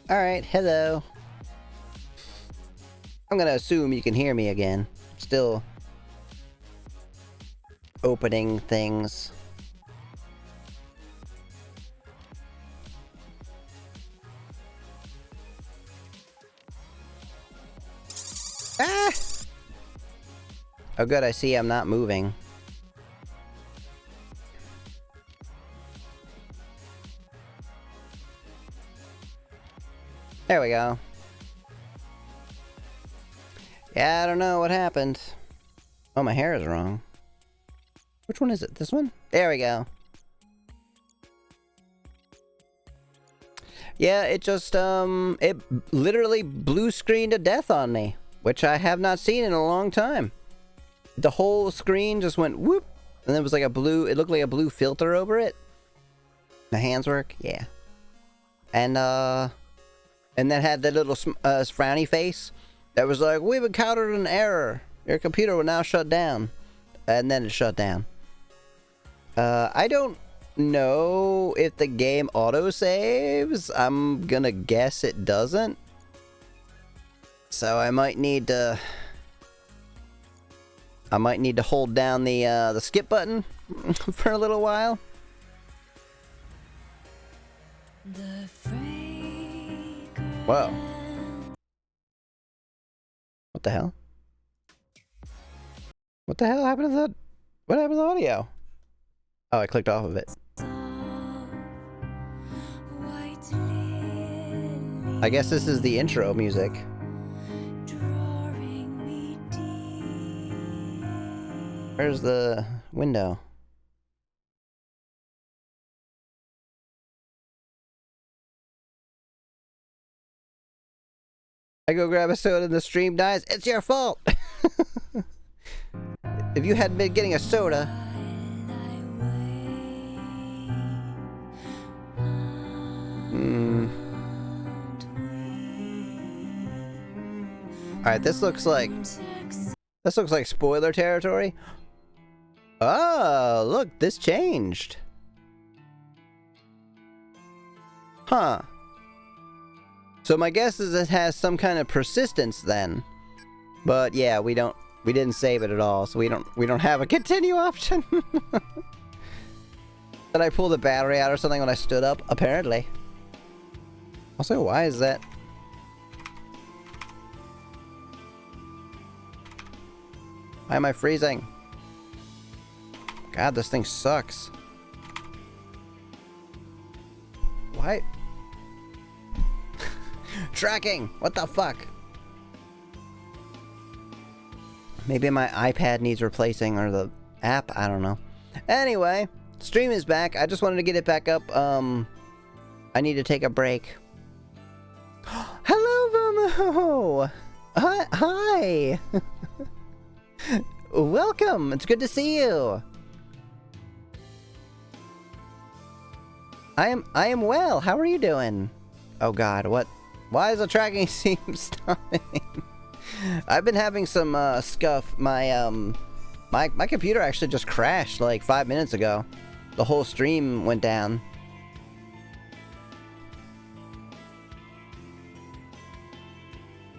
Alright, hello. I'm gonna assume you can hear me again. Still opening things. Ah! Oh good, I see I'm not moving. There we go. Yeah, I don't know what happened. Oh, my hair is wrong. Which one is it? This one? There we go. Yeah, it just, it literally blue screened to death on me, which I have not seen in a long time. The whole screen just went whoop, and there was like a blue, it looked like a blue filter over it. The hands work? Yeah. And then had that little frowny face that was like, we've encountered an error. Your computer will now shut down. And then it shut down. I don't know if the game auto-saves. I'm gonna guess it doesn't. So I might need to hold down the skip button for a little while. Whoa. What the hell? What the hell happened to the... What happened to the audio? Oh, I clicked off of it. I guess this is the intro music. Where's the window? I go grab a soda and the stream dies. It's your fault! If you hadn't been getting a soda... Alright, this looks like spoiler territory. Oh, look, this changed. Huh. So my guess is it has some kind of persistence then. But yeah, we didn't save it at all, so we don't have a continue option. Did I pull the battery out or something when I stood up? Apparently. Also, why is that? Why am I freezing? God, this thing sucks. Why? Tracking! What the fuck? Maybe my iPad needs replacing, or the app, I don't know. Anyway, stream is back. I just wanted to get it back up. I need to take a break. Hello, Vomo! Hi! Welcome! It's good to see you! I am well. How are you doing? Oh god, what? Why is the tracking seem stopping? I've been having some scuff. My computer actually just crashed like 5 minutes ago. The whole stream went down.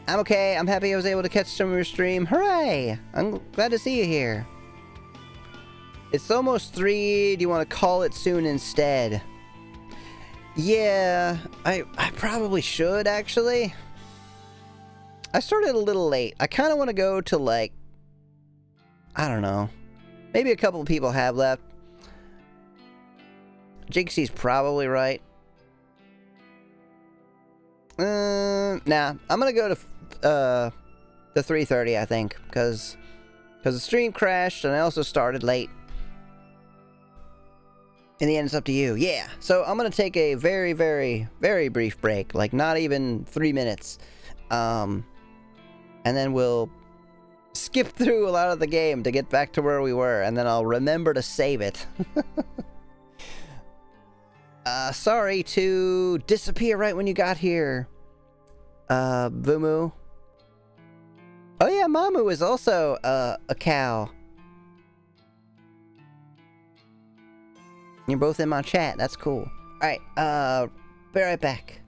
I'm okay. I'm happy I was able to catch some of your stream. Hooray! I'm glad to see you here. It's almost 3. Do you want to call it soon instead? Yeah, I probably should, actually. I started a little late. I kind of want to go to, like, I don't know. Maybe a couple of people have left. Jinxie's probably right. Nah, I'm gonna go to the 3:30, I think, because the stream crashed and I also started late. In the end, it's up to you. Yeah. So I'm gonna take a very, very, very brief break, like not even 3 minutes, and then we'll skip through a lot of the game to get back to where we were, and then I'll remember to save it. Sorry to disappear right when you got here, Vumu. Oh yeah, Mamu is also a cow. You're both in my chat. That's cool. Alright, be right back.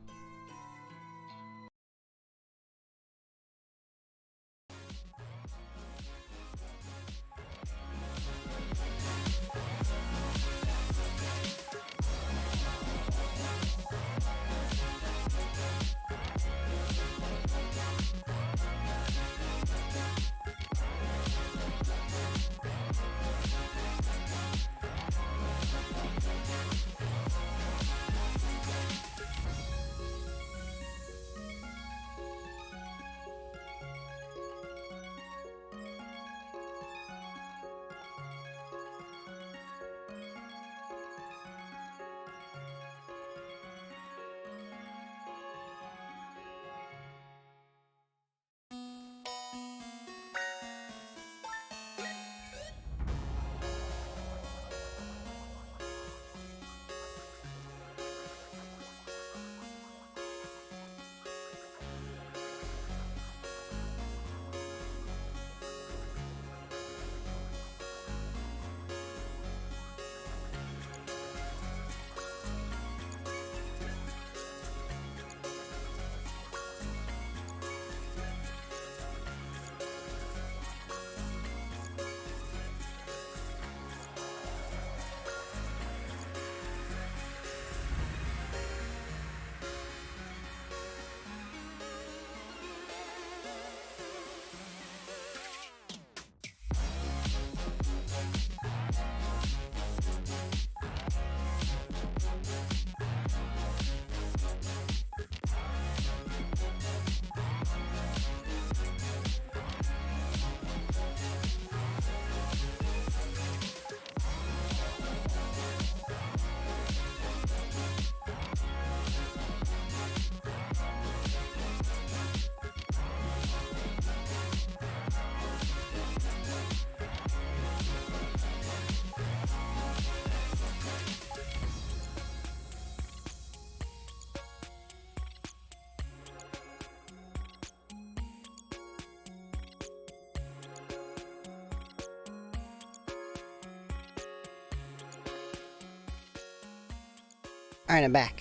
Alright, I'm back.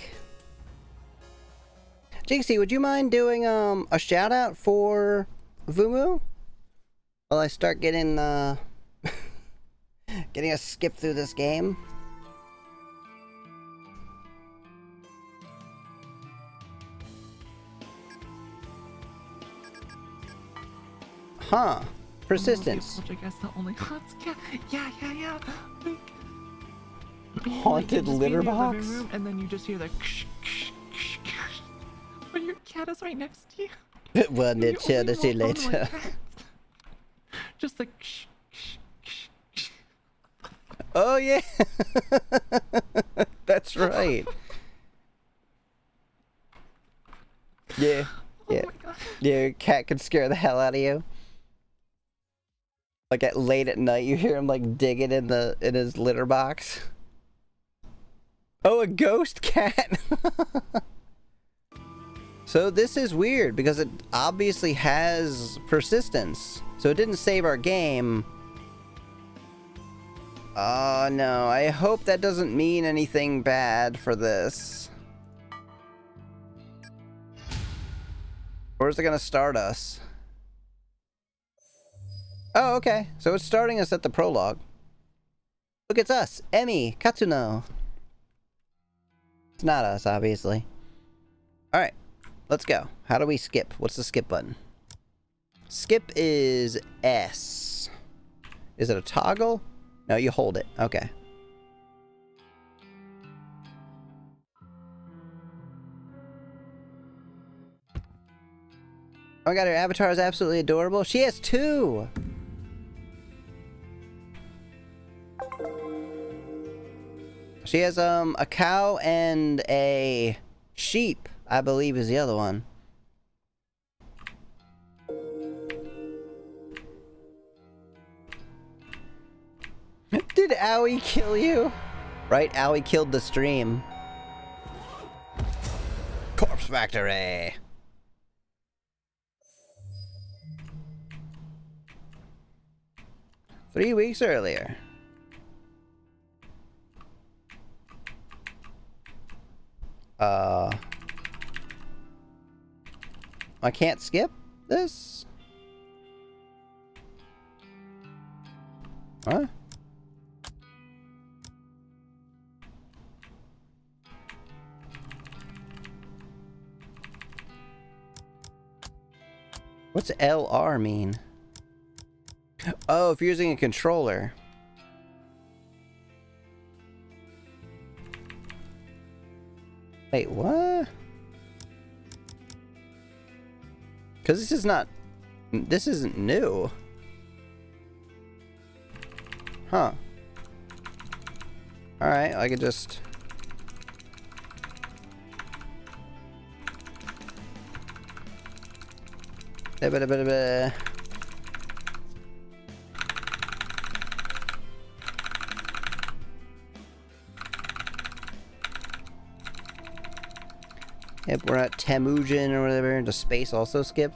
Jinxie, would you mind doing a shout out for Vumu? While I start getting getting a skip through this game. Huh. Persistence. I guess the only yeah. Haunted litter box? Room, and then you just hear the ksh, ksh, ksh, ksh. But your cat is right next to you. One eternity later. Just like ksh, ksh, ksh, ksh. Oh yeah. That's right. Yeah. Yeah. Oh my God. Your cat could scare the hell out of you. Like at late at night, you hear him like digging in his litter box. Oh, a ghost cat. So this is weird because it obviously has persistence. So it didn't save our game. Oh no, I hope that doesn't mean anything bad for this. Where's it gonna start us? Oh, okay. So it's starting us at the prologue. Look, it's us. Emi, Katsuno. It's not us, obviously. Alright. Let's go. How do we skip? What's the skip button? Skip is S. Is it a toggle? No, you hold it. Okay. Oh my god, her avatar is absolutely adorable. She has 2! She has, a cow and a sheep, I believe is the other one. Did Owie kill you? Right, Owie killed the stream. Corpse Factory! Three weeks earlier. I can't skip this? Huh? What's LR mean? Oh, if you're using a controller. Wait, what? Because this is not... This isn't new. Huh. Alright, I could just... Yep, we're at Temujin or whatever. Does space also skip?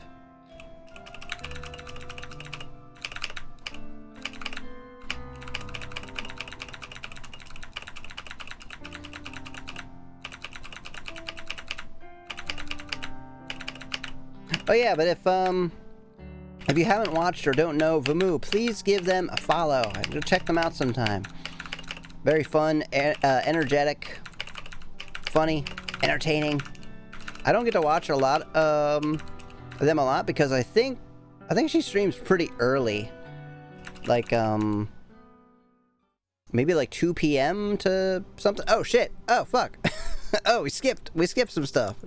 Oh yeah, but if you haven't watched or don't know Vumu, please give them a follow. Go check them out sometime. Very fun, energetic, funny, entertaining. I don't get to watch a lot them a lot because I think she streams pretty early. Like maybe like 2 p.m. to something. Oh shit. Oh fuck. Oh, we skipped some stuff.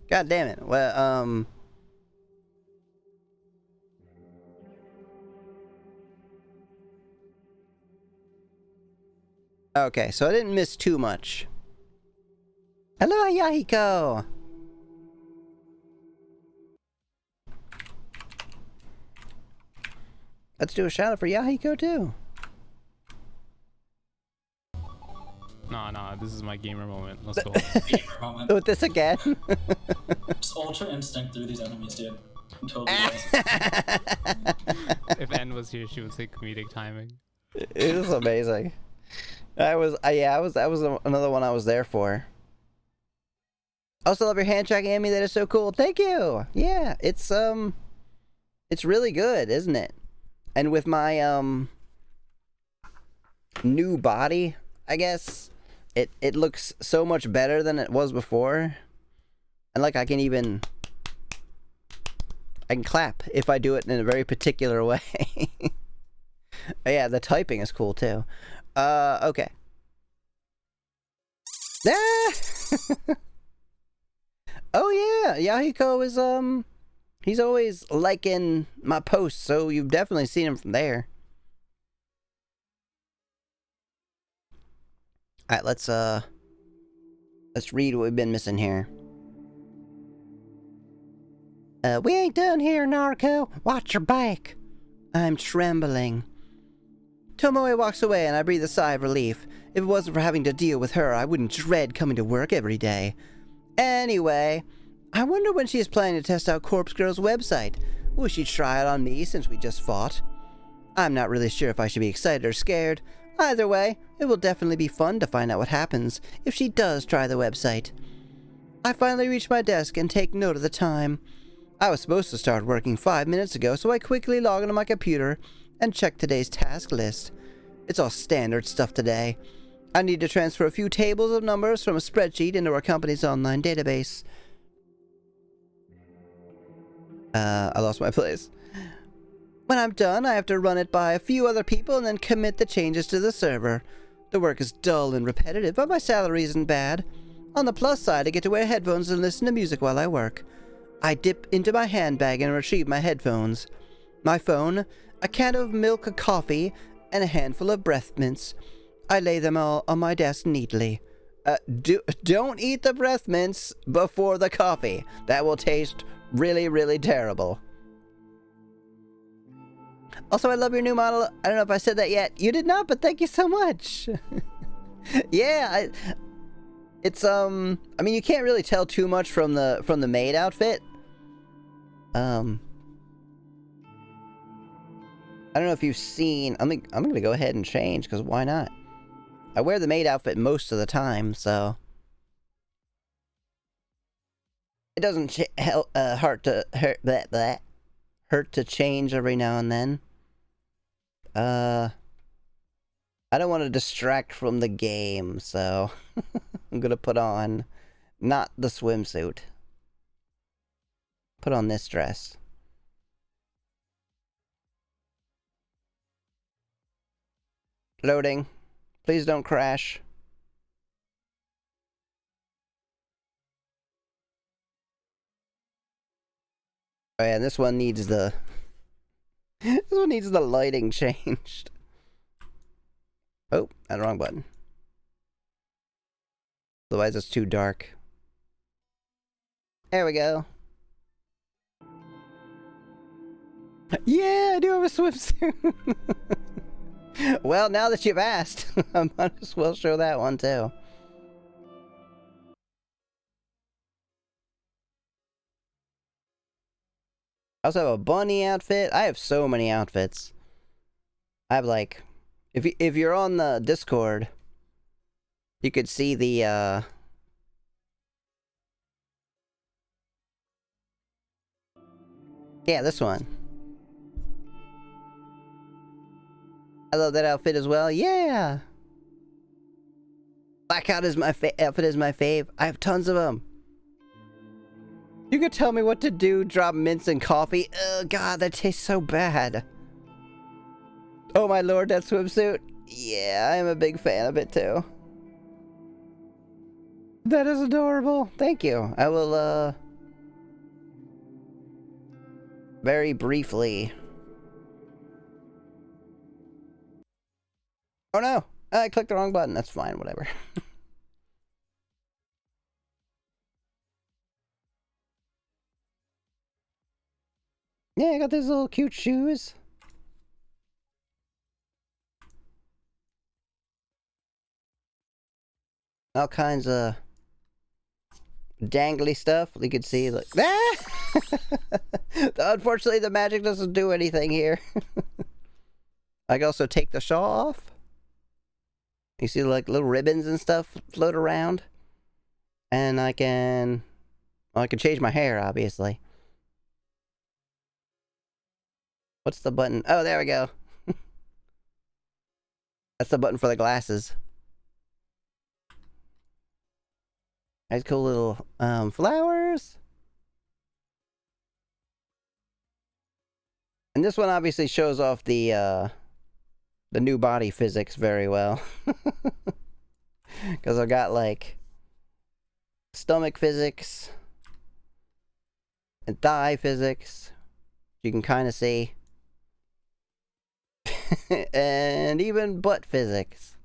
God damn it. Well, okay, so I didn't miss too much. Hello, Yahiko! Let's do a shout out for Yahiko too. Nah, this is my gamer moment. Let's go. Gamer moment. With this again? Just ultra instinct through these enemies, dude. I'm totally If Anne was here, she would say comedic timing. It was amazing. That was another one I was there for. Also love your hand tracking, Amy. That is so cool. Thank you. Yeah, it's really good, isn't it? And with my new body, I guess it looks so much better than it was before. And like I can clap if I do it in a very particular way. Yeah, the typing is cool too. Okay. Ah! Oh yeah, Yahiko is he's always liking my posts, so you've definitely seen him from there. Alright, let's read what we've been missing here. We ain't done here, Narco. Watch your back. I'm trembling. Tomoe walks away and I breathe a sigh of relief. If it wasn't for having to deal with her, I wouldn't dread coming to work every day. Anyway, I wonder when she is planning to test out Corpse Girl's website. Will she try it on me since we just fought? I'm not really sure if I should be excited or scared. Either way, it will definitely be fun to find out what happens if she does try the website. I finally reach my desk and take note of the time. I was supposed to start working 5 minutes ago, so I quickly log into my computer and check today's task list. It's all standard stuff today. I need to transfer a few tables of numbers from a spreadsheet into our company's online database. I lost my place. When I'm done, I have to run it by a few other people and then commit the changes to the server. The work is dull and repetitive, but my salary isn't bad. On the plus side, I get to wear headphones and listen to music while I work. I dip into my handbag and retrieve my headphones. My phone, a can of milk, a coffee, and a handful of breath mints. I lay them all on my desk neatly. Don't eat the breath mints before the coffee. That will taste really, really terrible. Also, I love your new model. I don't know if I said that yet. You did not, but thank you so much. Yeah, it's I mean, you can't really tell too much from the maid outfit. I don't know if you've seen. I'm gonna go ahead and change because why not? I wear the maid outfit most of the time, so it doesn't hurt to change every now and then. I don't want to distract from the game, so I'm gonna put on not the swimsuit. Put on this dress. Loading. Please don't crash. Oh yeah, and this one needs the lighting changed. Oh, and wrong button. Otherwise it's too dark. There we go. Yeah, I do have a swimsuit. Well, now that you've asked, I might as well show that one too. I also have a bunny outfit. I have so many outfits. I have like, if you're on the Discord, you could see the yeah, this one. I love that outfit as well. Yeah. Blackout is my outfit is my fave. I have tons of them. You could tell me what to do. Drop mints and coffee. Oh god, that tastes so bad. Oh my lord, that swimsuit. Yeah, I am a big fan of it too. That is adorable. Thank you. I will very briefly. Oh no! I clicked the wrong button. That's fine, whatever. Yeah, I got these little cute shoes. All kinds of dangly stuff. You could see, like, ah! Unfortunately, the magic doesn't do anything here. I can also take the shawl off. You see, like, little ribbons and stuff float around. And I can Well, I can change my hair, obviously. What's the button? Oh, there we go. That's the button for the glasses. Nice cool little flowers. And this one obviously shows off the new body physics very well. Because I've got like stomach physics and thigh physics. You can kind of see. And even butt physics.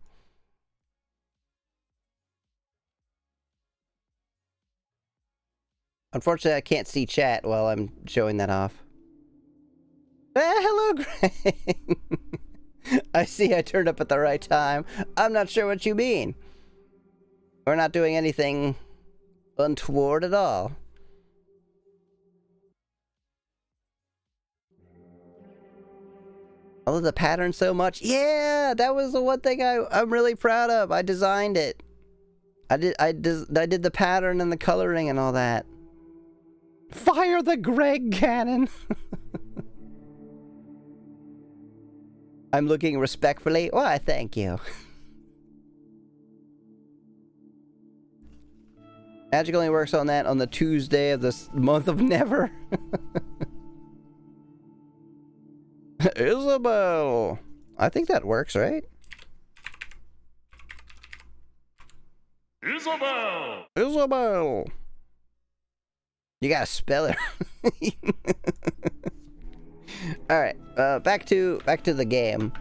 Unfortunately, I can't see chat while I'm showing that off. Hello, Greg. I see I turned up at the right time. I'm not sure what you mean. We're not doing anything untoward at all. I love the pattern so much. Yeah, that was the one thing I'm really proud of. I designed it. I did the pattern and the coloring and all that. Fire the Greg cannon. I'm looking respectfully. Why, thank you. Magic only works on that on the Tuesday of this month of never. Isabel. I think that works, right? Isabel! Isabel. You gotta spell it. All right, back to the game.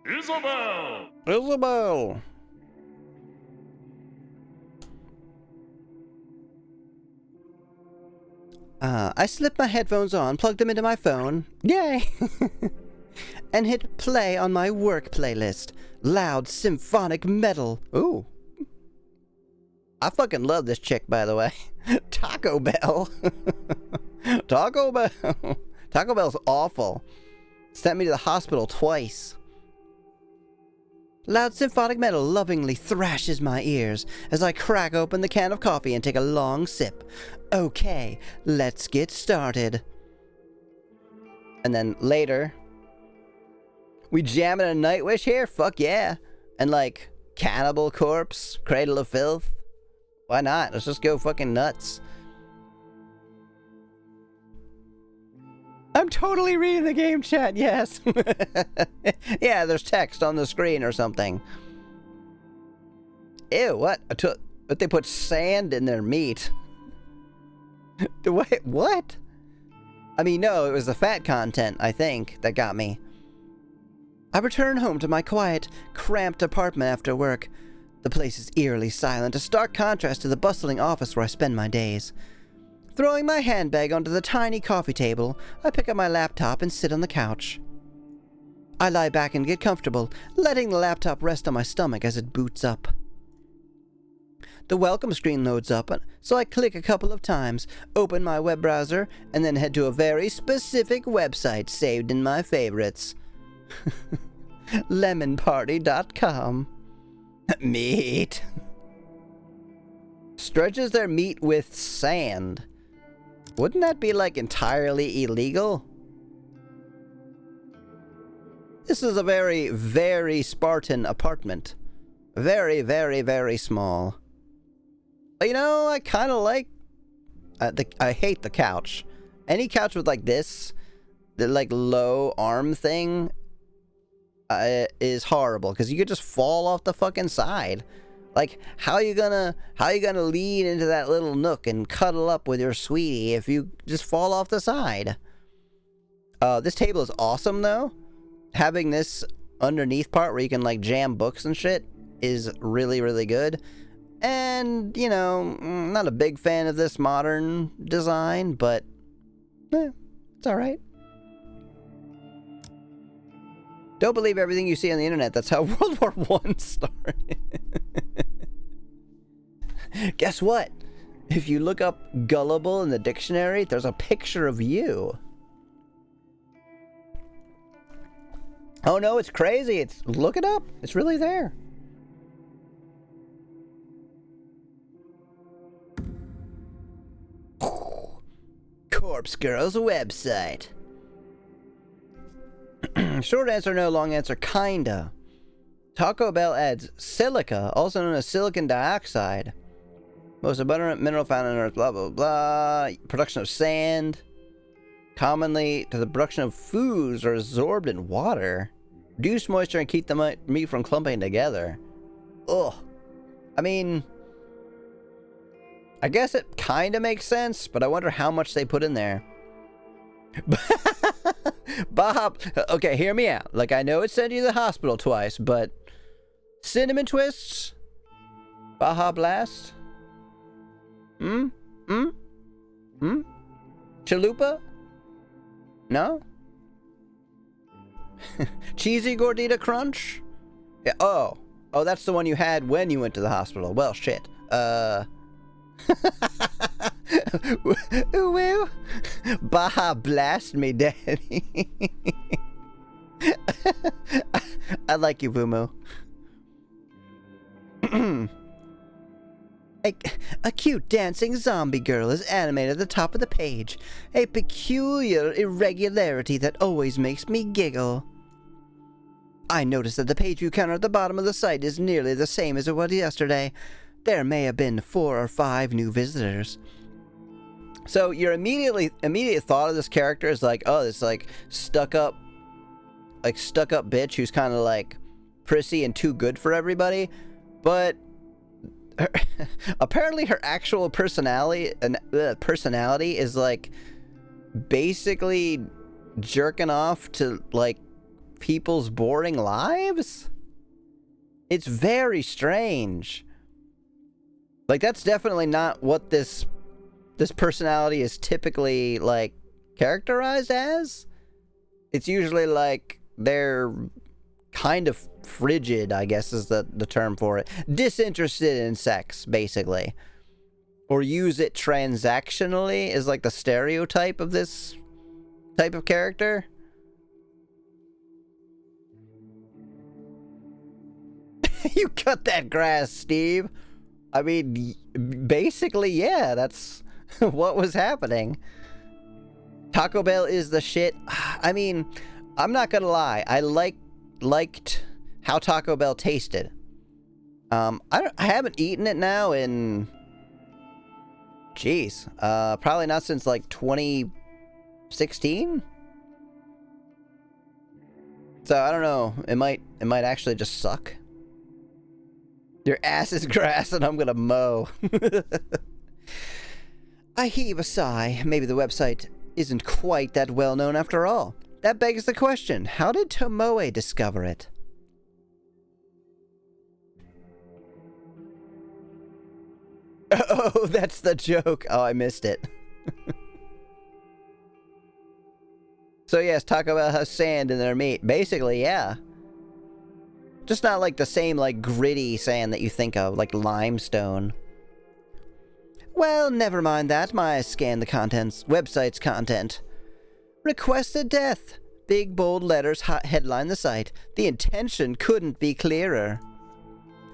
Isabel! Isabel. I slipped my headphones on, plugged them into my phone. Yay! And hit play on my work playlist. Loud symphonic metal. Ooh. I fucking love this chick, by the way. Taco Bell. Taco Bell. Taco Bell's awful. Sent me to the hospital twice. Loud symphonic metal lovingly thrashes my ears as I crack open the can of coffee and take a long sip. Okay, let's get started. And then later, we jamming a Nightwish here? Fuck yeah. And like, Cannibal Corpse, Cradle of Filth. Why not? Let's just go fucking nuts. I'm totally reading the game chat, yes. Yeah, there's text on the screen or something. Ew, what? But they put sand in their meat. Wait, what? I mean, no, it was the fat content, I think, that got me. I return home to my quiet, cramped apartment after work. The place is eerily silent, a stark contrast to the bustling office where I spend my days. Throwing my handbag onto the tiny coffee table, I pick up my laptop and sit on the couch. I lie back and get comfortable, letting the laptop rest on my stomach as it boots up. The welcome screen loads up, so I click a couple of times, open my web browser, and then head to a very specific website saved in my favorites. Lemonparty.com. Meat. Stretches their meat with sand. Wouldn't that be, like, entirely illegal? This is a very, very Spartan apartment. Very, very, very small. But, you know, I kind of like... I hate the couch. Any couch with, like, this, the, like, low arm thing, is horrible. Because you could just fall off the fucking side. Like, how you gonna lean into that little nook and cuddle up with your sweetie if you just fall off the side? This table is awesome, though. Having this underneath part where you can, like, jam books and shit is really, really good. And, you know, I'm not a big fan of this modern design, but it's alright. Don't believe everything you see on the internet. That's how World War I started. Guess what? If you look up gullible in the dictionary, there's a picture of you. Oh no, it's crazy. Look it up. It's really there. Corpse Girl's website. Short answer no, long answer kinda. Taco Bell adds silica, also known as silicon dioxide. Most abundant mineral found on Earth, blah, blah, blah. Production of sand. Commonly to the production of foods are absorbed in water. Reduce moisture and keep the meat from clumping together. Ugh. I mean, I guess it kind of makes sense, but I wonder how much they put in there. Bob, okay, hear me out. Like, I know it sent you to the hospital twice, but cinnamon twists? Baja Blast? Chalupa? No? Cheesy Gordita Crunch? Yeah, oh, that's the one you had when you went to the hospital. Well, shit. Well, Baja Blast me, daddy. I like you, Vumu. A cute dancing zombie girl is animated at the top of the page. A peculiar irregularity that always makes me giggle. I noticed that the page view counter at the bottom of the site is nearly the same as it was yesterday. There may have been 4 or 5 new visitors. So your immediate thought of this character is like, oh, this like stuck up bitch who's kind of like prissy and too good for everybody. But apparently her actual personality is like basically jerking off to like people's boring lives. It's very strange. Like, that's definitely not what this personality is typically like characterized as. It's usually like they're kind of frigid, I guess is the term for it. Disinterested in sex, basically. Or use it transactionally is like the stereotype of this type of character. You cut that grass, Steve. I mean, basically, yeah, that's what was happening. Taco Bell is the shit. I mean, I'm not gonna lie. I liked how Taco Bell tasted. I haven't eaten it now in, jeez, probably not since like 2016. So I don't know. It might actually just suck. Your ass is grass and I'm gonna mow. I heave a sigh. Maybe the website isn't quite that well known after all. That begs the question, how did Tomoe discover it? Oh, that's the joke. Oh, I missed it. So yes, Taco Bell has sand in their meat. Basically, yeah. Just not like the same, like, gritty sand that you think of, like limestone. Well, never mind that. My scan the contents. Website's content. Requested death. Big bold letters headline the site. The intention couldn't be clearer.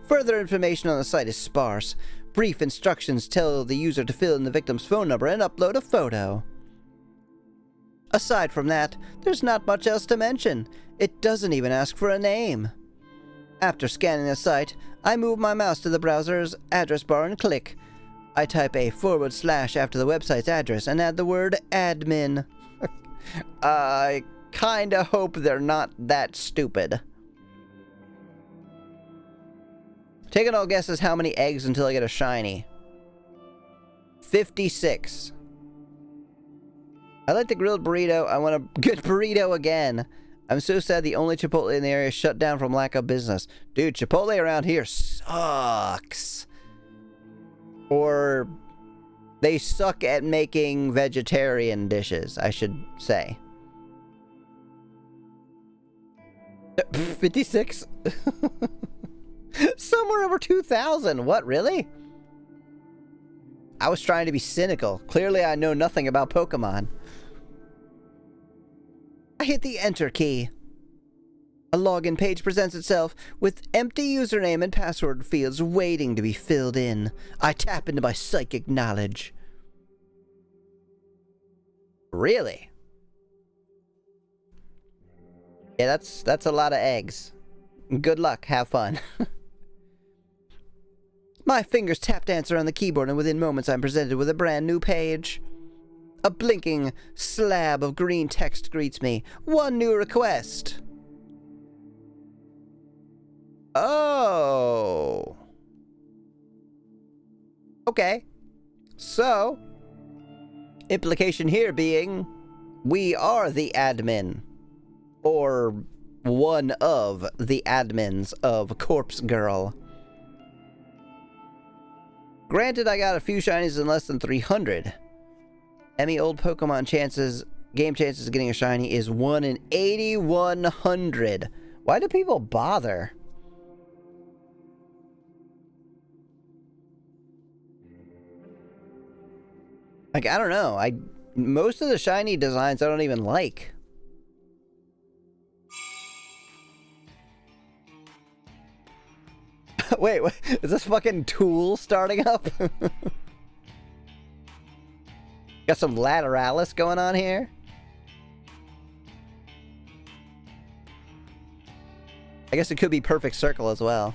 Further information on the site is sparse. Brief instructions tell the user to fill in the victim's phone number and upload a photo. Aside from that, there's not much else to mention. It doesn't even ask for a name. After scanning the site, I move my mouse to the browser's address bar and click. I type a / after the website's address and add the word admin. I kinda hope they're not that stupid. Taking all guesses how many eggs until I get a shiny. 56. I like the grilled burrito. I want a good burrito again. I'm so sad the only Chipotle in the area shut down from lack of business. Dude, Chipotle around here sucks. Or they suck at making vegetarian dishes, I should say. 56? Somewhere over 2,000. What, really? I was trying to be cynical. Clearly I know nothing about Pokemon. I hit the enter key. A login page presents itself with empty username and password fields waiting to be filled in. I tap into my psychic knowledge. Really? Yeah, that's a lot of eggs. Good luck. Have fun. My fingers tap dance around the keyboard, and within moments I'm presented with a brand new page. A blinking slab of green text greets me. One new request. Oh. Okay. So, implication here being, we are the admin. Or one of the admins of Corpse Girl. Granted, I got a few shinies in less than 300. Any old Pokemon game chances of getting a shiny is 1 in 8,100. Why do people bother? Like, I don't know. Most of the shiny designs I don't even like. Wait, what? Is this fucking Tool starting up? Got some Lateralis going on here? I guess it could be Perfect Circle as well.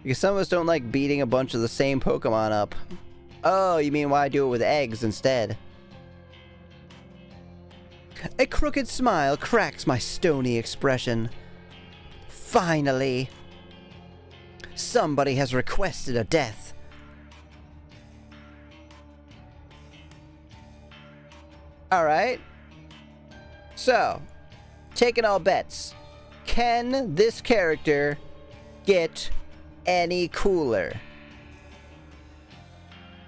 Because some of us don't like beating a bunch of the same Pokemon up. Oh, you mean why do it with eggs instead? A crooked smile cracks my stony expression. Finally! Somebody has requested a death. Alright. So, taking all bets. Can this character get any cooler?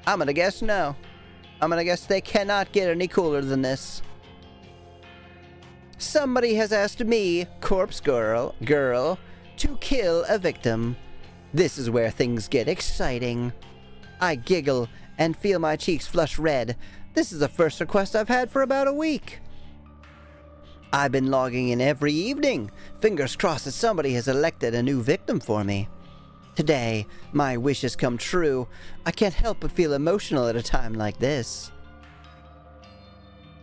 I'm gonna guess no. I'm gonna guess they cannot get any cooler than this. Somebody has asked me, Corpse Girl, to kill a victim. This is where things get exciting. I giggle and feel my cheeks flush red. This is the first request I've had for about a week. I've been logging in every evening. Fingers crossed that somebody has elected a new victim for me. Today, my wish has come true. I can't help but feel emotional at a time like this.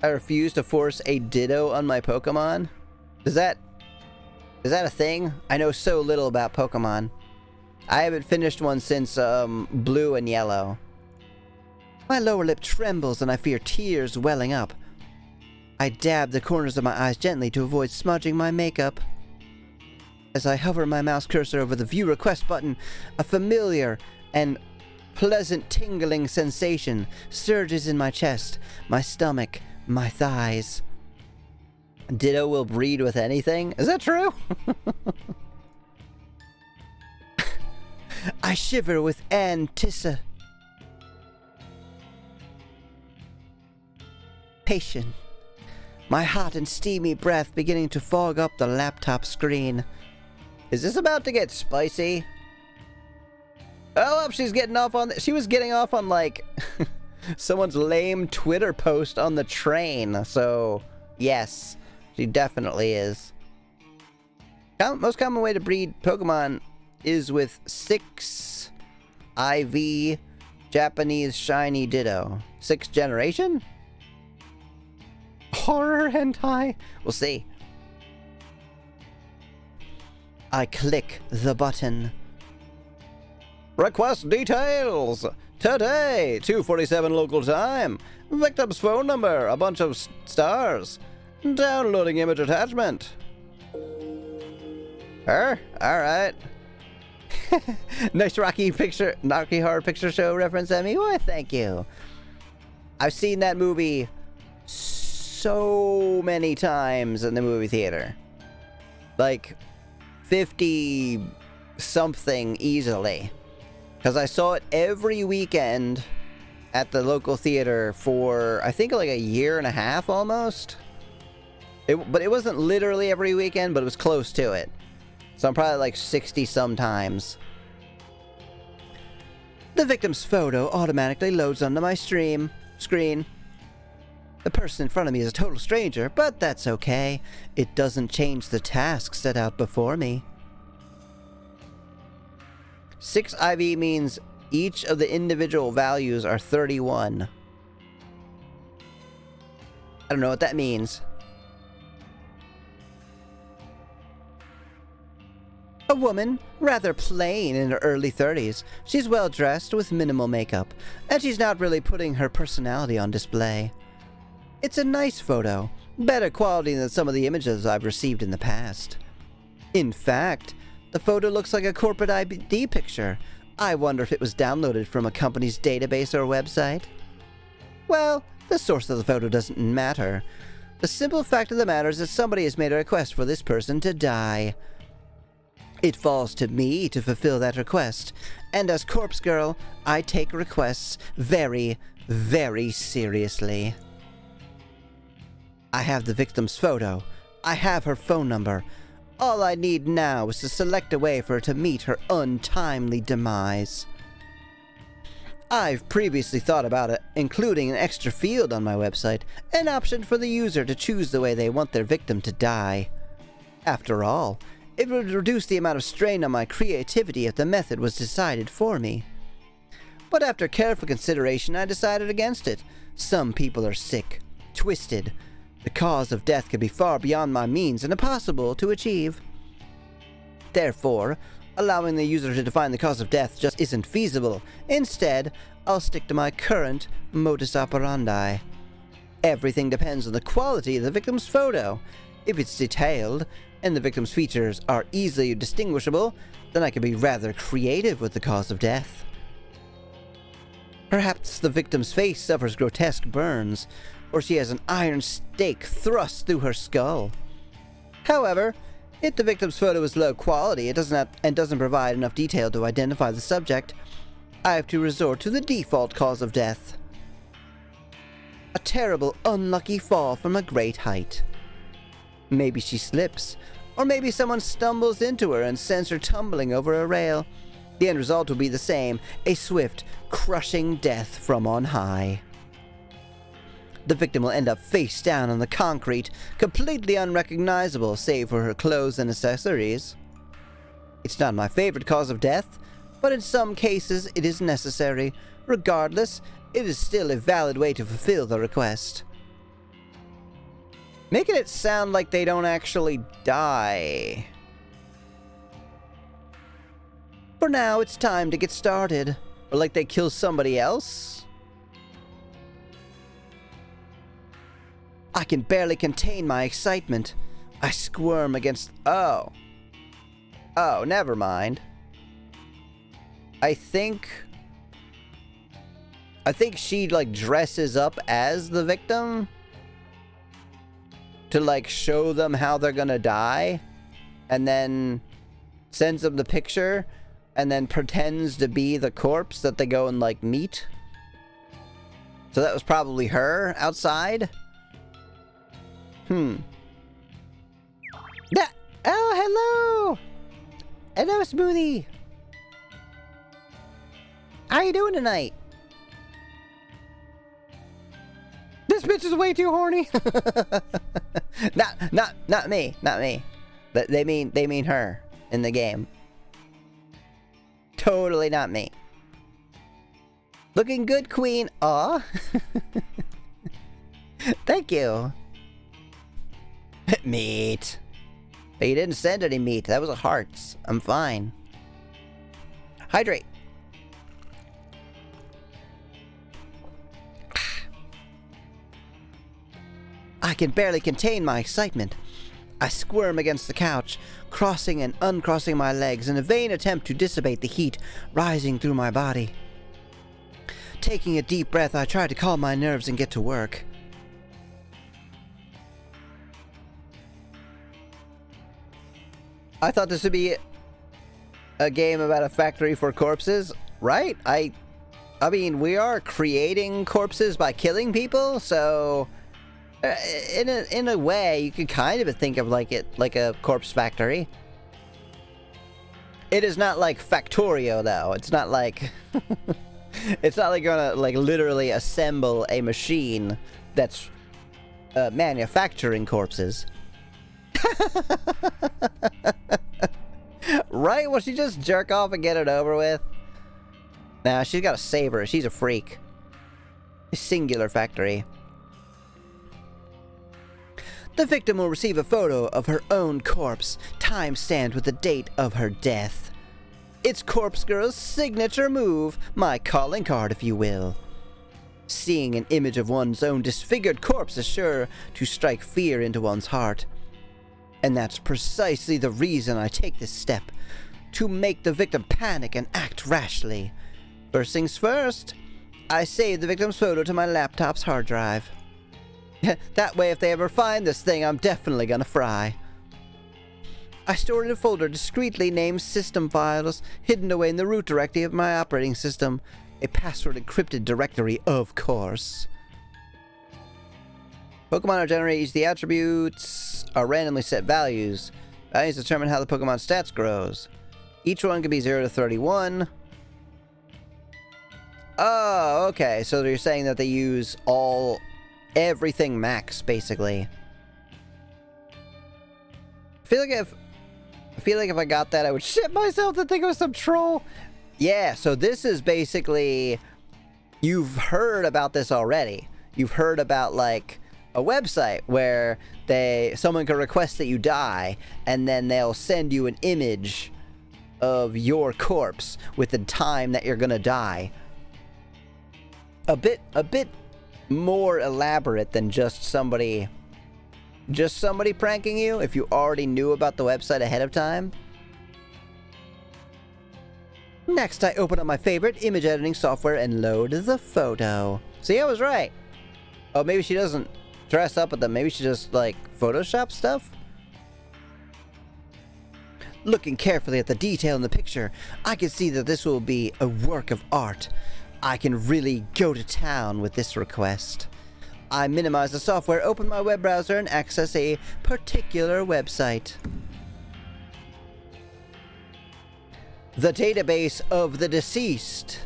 I refuse to force a Ditto on my Pokemon? Is that a thing? I know so little about Pokemon. I haven't finished one since, Blue and Yellow. My lower lip trembles and I fear tears welling up. I dab the corners of my eyes gently to avoid smudging my makeup. As I hover my mouse cursor over the view request button, a familiar and pleasant tingling sensation surges in my chest, my stomach, my thighs. Ditto will breed with anything? Is that true? I shiver with anticipation. My hot and steamy breath beginning to fog up the laptop screen. Is this about to get spicy? Oh, she's getting off on... She was getting off on, like... someone's lame Twitter post on the train, so yes, she definitely is. Most common way to breed Pokemon is with 6 IV Japanese shiny Ditto. 6th generation? Horror hentai? We'll see. I click the button. Request details! Today, 2:47 local time. Victim's phone number, a bunch of stars. Downloading image attachment. Alright. Nice Rocky Horror Picture Show reference, Emmy. Why, thank you. I've seen that movie so many times in the movie theater. Like, 50-something easily. Because I saw it every weekend at the local theater for, I think, like a year and a half almost. But it wasn't literally every weekend, but it was close to it. So I'm probably like 60-some times. The victim's photo automatically loads onto my screen. The person in front of me is a total stranger, but that's okay. It doesn't change the task set out before me. 6 IV means Each of the individual values are 31. I don't know what that means. A woman, rather plain in her early 30s. She's well dressed with minimal makeup, and she's not really putting her personality on display. It's a nice photo, better quality than some of the images I've received in the past. In fact, the photo looks like a corporate ID picture. I wonder if it was downloaded from a company's database or website. Well, the source of the photo doesn't matter. The simple fact of the matter is that somebody has made a request for this person to die. It falls to me to fulfill that request, and as Corpse Girl, I take requests very, very seriously. I have the victim's photo. I have her phone number. All I need now is to select a way for her to meet her untimely demise. I've previously thought about it, including an extra field on my website, an option for the user to choose the way they want their victim to die. After all, it would reduce the amount of strain on my creativity if the method was decided for me. But after careful consideration, I decided against it. Some people are sick, twisted. The cause of death could be far beyond my means and impossible to achieve. Therefore, allowing the user to define the cause of death just isn't feasible. Instead, I'll stick to my current modus operandi. Everything depends on the quality of the victim's photo. If it's detailed, and the victim's features are easily distinguishable, then I can be rather creative with the cause of death. Perhaps the victim's face suffers grotesque burns, or she has an iron stake thrust through her skull. However, if the victim's photo is low quality and doesn't provide enough detail to identify the subject, I have to resort to the default cause of death. A terrible, unlucky fall from a great height. Maybe she slips, or maybe someone stumbles into her and sends her tumbling over a rail. The end result will be the same, a swift, crushing death from on high. The victim will end up face down on the concrete, completely unrecognizable save for her clothes and accessories. It's not my favorite cause of death, but in some cases it is necessary. Regardless, it is still a valid way to fulfill the request. Making it sound like they don't actually die. For now, it's time to get started. Or like they kill somebody else? I can barely contain my excitement. I squirm against... Oh, never mind. I think she, like, dresses up as the victim to, like, show them how they're gonna die, and then sends them the picture, and then pretends to be the corpse that they go and, like, meet. So that was probably her outside? Oh, hello! Hello, Smoothie! How you doing tonight? This bitch is way too horny. Not me. But they mean her in the game. Totally not me. Looking good, queen. Aw. Thank you. Meat. But you didn't send any meat. That was a hearts. I'm fine. Hydrate. I can barely contain my excitement. I squirm against the couch, crossing and uncrossing my legs in a vain attempt to dissipate the heat rising through my body. Taking a deep breath, I try to calm my nerves and get to work. I thought this would be a game about a factory for corpses, right? I mean, we are creating corpses by killing people, so in a way, you could kind of think of like a corpse factory. It is not like Factorio, though. It's not like it's not like you're gonna like literally assemble a machine that's manufacturing corpses. Right? Will she just jerk off and get it over with? Nah, she's gotta save her. She's a freak. Singular factory. The victim will receive a photo of her own corpse, time-stamped with the date of her death. It's Corpse Girl's signature move, my calling card if you will. Seeing an image of one's own disfigured corpse is sure to strike fear into one's heart. And that's precisely the reason I take this step, to make the victim panic and act rashly. First things first, I save the victim's photo to my laptop's hard drive. That way if they ever find this thing, I'm definitely gonna fry. I store it in a folder discreetly named System Files, hidden away in the root directory of my operating system. A password-encrypted directory, of course. Pokemon are generated using the attributes are randomly set values. Values determine how the Pokemon stats grows. Each one can be 0 to 31. Oh, okay. So you're saying that they use everything max, basically. I feel like if I got that, I would shit myself to think it was some troll. Yeah, so this is basically, you've heard about this already. You've heard about like a website where someone can request that you die, and then they'll send you an image of your corpse with the time that you're gonna die. A bit more elaborate than just somebody pranking you if you already knew about the website ahead of time. Next, I open up my favorite image editing software and load the photo. See, I was right. Oh, maybe she doesn't dress up with them. Maybe she just, like, Photoshop stuff? Looking carefully at the detail in the picture, I can see that this will be a work of art. I can really go to town with this request. I minimize the software, open my web browser, and access a particular website. The database of the deceased.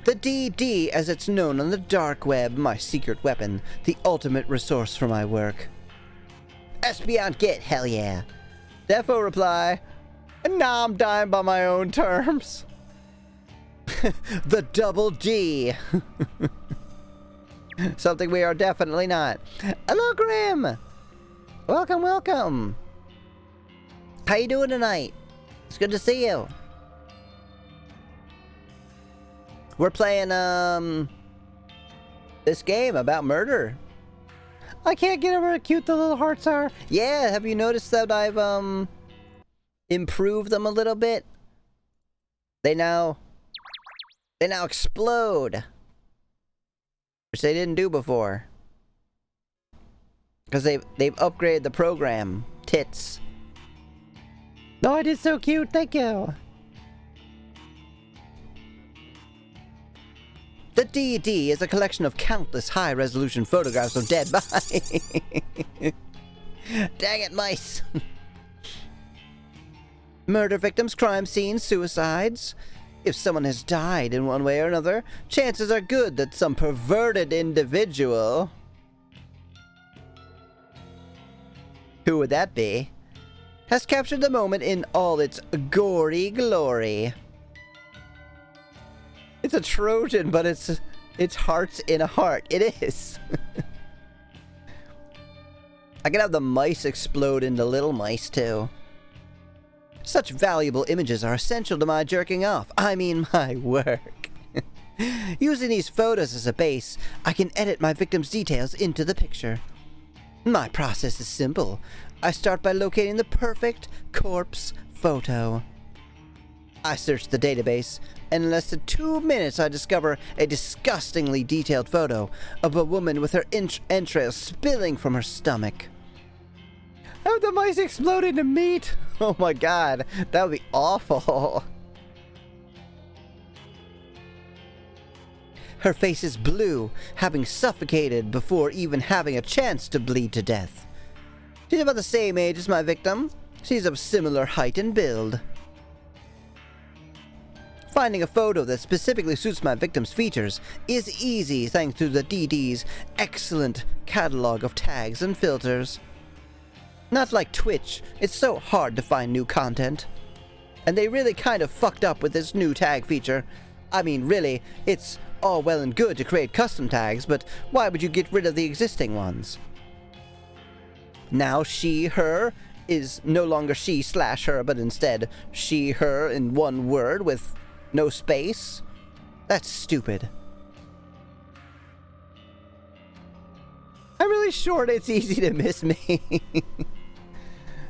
The DD, as it's known on the dark web, my secret weapon, the ultimate resource for my work. Espeon Git, hell yeah. Defo reply, nah, I'm dying by my own terms. The double D. Something we are definitely not. Hello, Grim. Welcome, welcome. How you doing tonight? It's good to see you. We're playing, this game about murder. I can't get over how cute the little hearts are. Yeah, have you noticed that I've, improved them a little bit? They now explode. Which they didn't do before. Because they've upgraded the program. Tits. Oh, it is so cute, thank you. The DD is a collection of countless high-resolution photographs of dead bodies. Dang it, mice. Murder victims, crime scenes, suicides. If someone has died in one way or another, chances are good that some perverted individual... Who would that be? Has captured the moment in all its gory glory. It's a Trojan, but it's hearts in a heart. It is. I can have the mice explode into little mice, too. Such valuable images are essential to my jerking off. I mean, my work. Using these photos as a base, I can edit my victim's details into the picture. My process is simple. I start by locating the perfect corpse photo. I search the database, and in less than 2 minutes I discover a disgustingly detailed photo of a woman with her entrails spilling from her stomach. Have the mice explode into meat? Oh my god, that would be awful. Her face is blue, having suffocated before even having a chance to bleed to death. She's about the same age as my victim. She's of similar height and build. Finding a photo that specifically suits my victim's features is easy thanks to the DD's excellent catalog of tags and filters. Not like Twitch, it's so hard to find new content. And they really kind of fucked up with this new tag feature. I mean, really, it's all well and good to create custom tags, but why would you get rid of the existing ones? Now she, her is no longer she/her, but instead she, her in one word with no space. That's stupid. I'm really short, it's easy to miss me.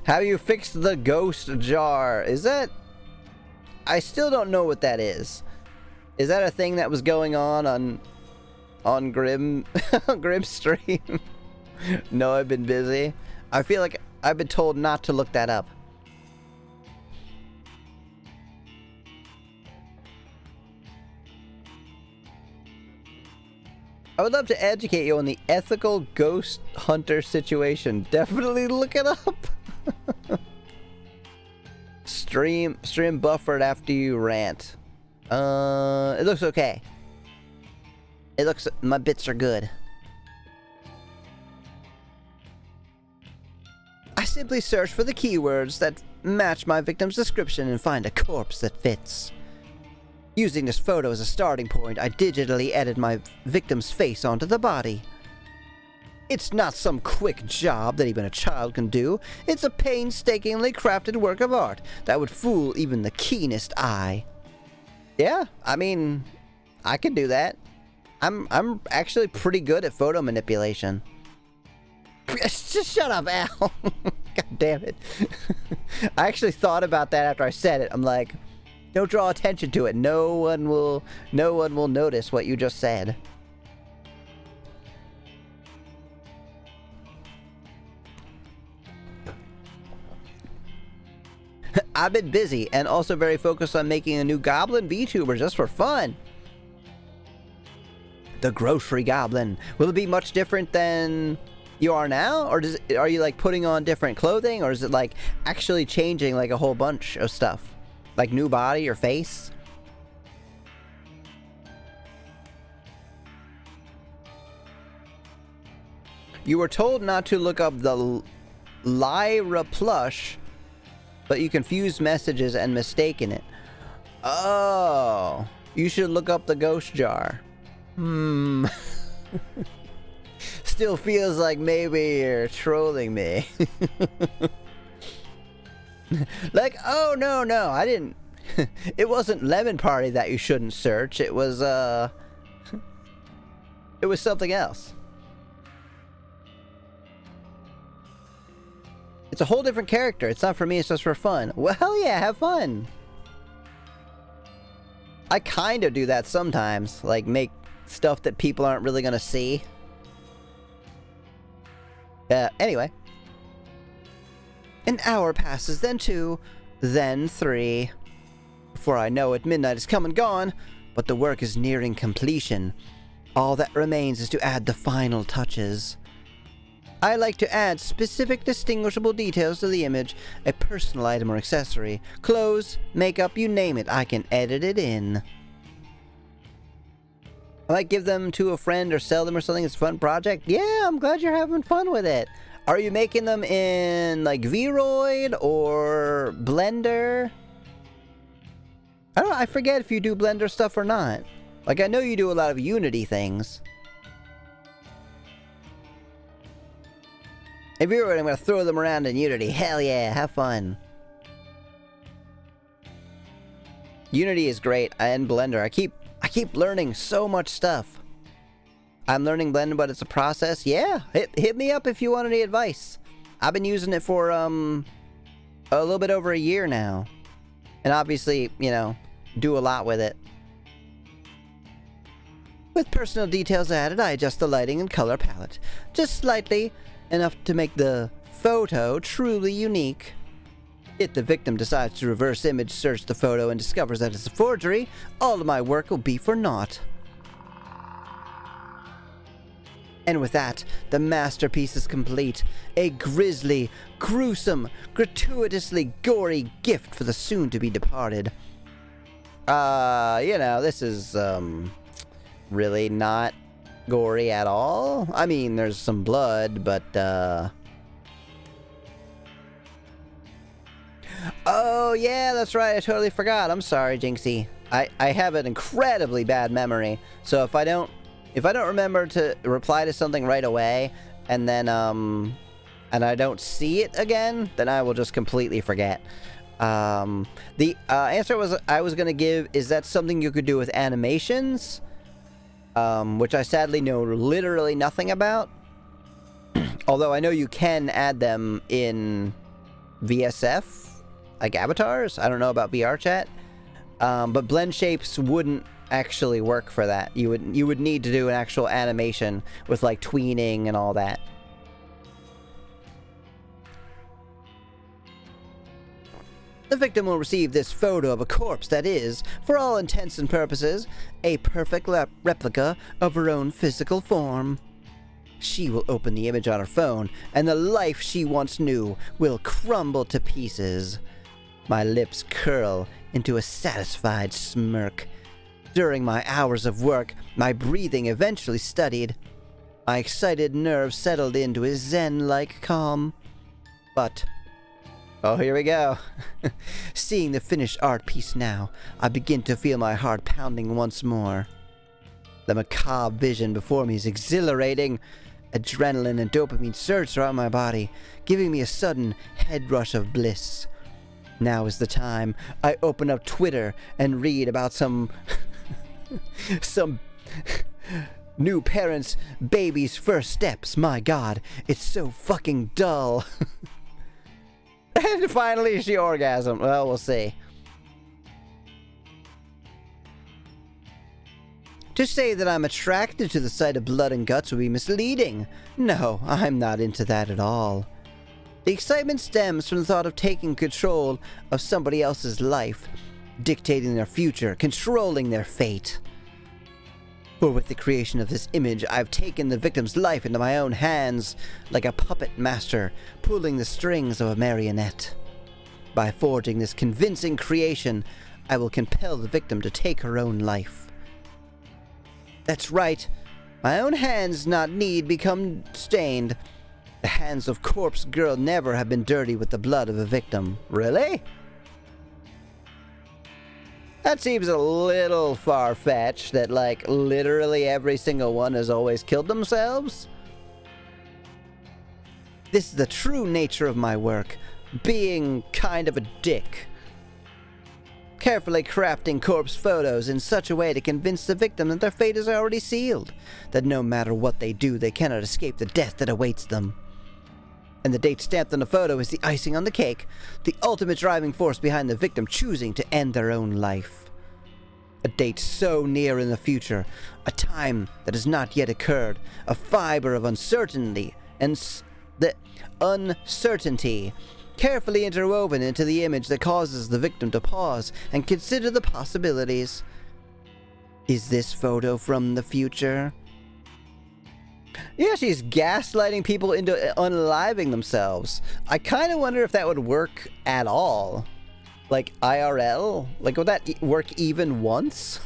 Have you fixed the ghost jar? Is that... I still don't know what that is. Is that a thing that was going on Grim Grim stream? No, I've been busy. I feel like I've been told not to look that up. I would love to educate you on the ethical ghost hunter situation. Definitely look it up. Stream buffered after you rant. It looks okay. It looks... my bits are good. I simply search for the keywords that match my victim's description and find a corpse that fits. Using this photo as a starting point, I digitally edit my victim's face onto the body. It's not some quick job that even a child can do. It's a painstakingly crafted work of art that would fool even the keenest eye. Yeah, I mean, I could do that. I'm actually pretty good at photo manipulation. Just shut up, Al. God damn it. I actually thought about that after I said it. I'm like, don't draw attention to it. No one will notice what you just said. I've been busy and also very focused on making a new Goblin VTuber just for fun. The Grocery Goblin. Will it be much different than you are now? Or are you like putting on different clothing? Or is it like actually changing like a whole bunch of stuff? Like new body or face? You were told not to look up the Lyra plush, but you confused messages and mistaken it. Oh, you should look up the ghost jar. Still feels like maybe you're trolling me. Like, oh no, I didn't. It wasn't Lemon Party that you shouldn't search. It was it was something else. It's a whole different character. It's not for me, it's just for fun. Well, hell yeah, have fun. I kind of do that sometimes. Like, make stuff that people aren't really gonna see. Anyway. An hour passes, then 2, then 3. Before I know it, midnight is come and gone, but the work is nearing completion. All that remains is to add the final touches. I like to add specific distinguishable details to the image, a personal item or accessory, clothes, makeup, you name it, I can edit it in. I might give them to a friend or sell them or something. It's a fun project. Yeah, I'm glad you're having fun with it. Are you making them in like Vroid or Blender? I don't know, I forget if you do Blender stuff or not. Like, I know you do a lot of Unity things. If you're right, I'm gonna throw them around in Unity. Hell yeah, have fun. Unity is great, and Blender. I keep learning so much stuff. I'm learning Blender, but it's a process. Yeah, hit me up if you want any advice. I've been using it for a little bit over a year now, and obviously, you know, do a lot with it. With personal details added, I adjust the lighting and color palette just slightly, enough to make the photo truly unique. If the victim decides to reverse image search the photo and discovers that it's a forgery, all of my work will be for naught. And with that, the masterpiece is complete. A grisly, gruesome, gratuitously gory gift for the soon-to-be departed. You know, this is, really not gory at all. I mean, there's some blood, but, oh, yeah, that's right. I totally forgot. I'm sorry, Jinxie. I have an incredibly bad memory, so if I don't remember to reply to something right away, and then and I don't see it again, then I will just completely forget. The answer I was gonna give is that something you could do with animations, which I sadly know literally nothing about. Although I know you can add them in VSF, like avatars. I don't know about VRChat, but blend shapes wouldn't actually work for that. You would need to do an actual animation with like tweening and all that. The victim will receive this photo of a corpse that is, for all intents and purposes, a perfect replica of her own physical form. She will open the image on her phone, and the life she once knew will crumble to pieces. My lips curl into a satisfied smirk. During my hours of work, my breathing eventually steadied. My excited nerves settled into a zen-like calm. But... oh, here we go. Seeing the finished art piece now, I begin to feel my heart pounding once more. The macabre vision before me is exhilarating. Adrenaline and dopamine surge throughout my body, giving me a sudden head rush of bliss. Now is the time. I open up Twitter and read about some new parents' baby's first steps. My God, it's so fucking dull. And finally she orgasmed. Well, we'll see. To say that I'm attracted to the sight of blood and guts would be misleading. No, I'm not into that at all. The excitement stems from the thought of taking control of somebody else's life, dictating their future, controlling their fate. For with the creation of this image, I've taken the victim's life into my own hands, like a puppet master pulling the strings of a marionette. By forging this convincing creation, I will compel the victim to take her own life. That's right, my own hands not need become stained. The hands of corpse girl never have been dirty with the blood of a victim. Really? That seems a little far-fetched, that, like, literally every single one has always killed themselves. This is the true nature of my work, being kind of a dick. Carefully crafting corpse photos in such a way to convince the victim that their fate is already sealed, that no matter what they do, they cannot escape the death that awaits them. And the date stamped on the photo is the icing on the cake, the ultimate driving force behind the victim choosing to end their own life. A date so near in the future, a time that has not yet occurred, a fiber of uncertainty, and the uncertainty carefully interwoven into the image that causes the victim to pause and consider the possibilities. Is this photo from the future? Yeah, she's gaslighting people into unaliving themselves. I kind of wonder if that would work at all. Like, IRL? Like, would that work even once?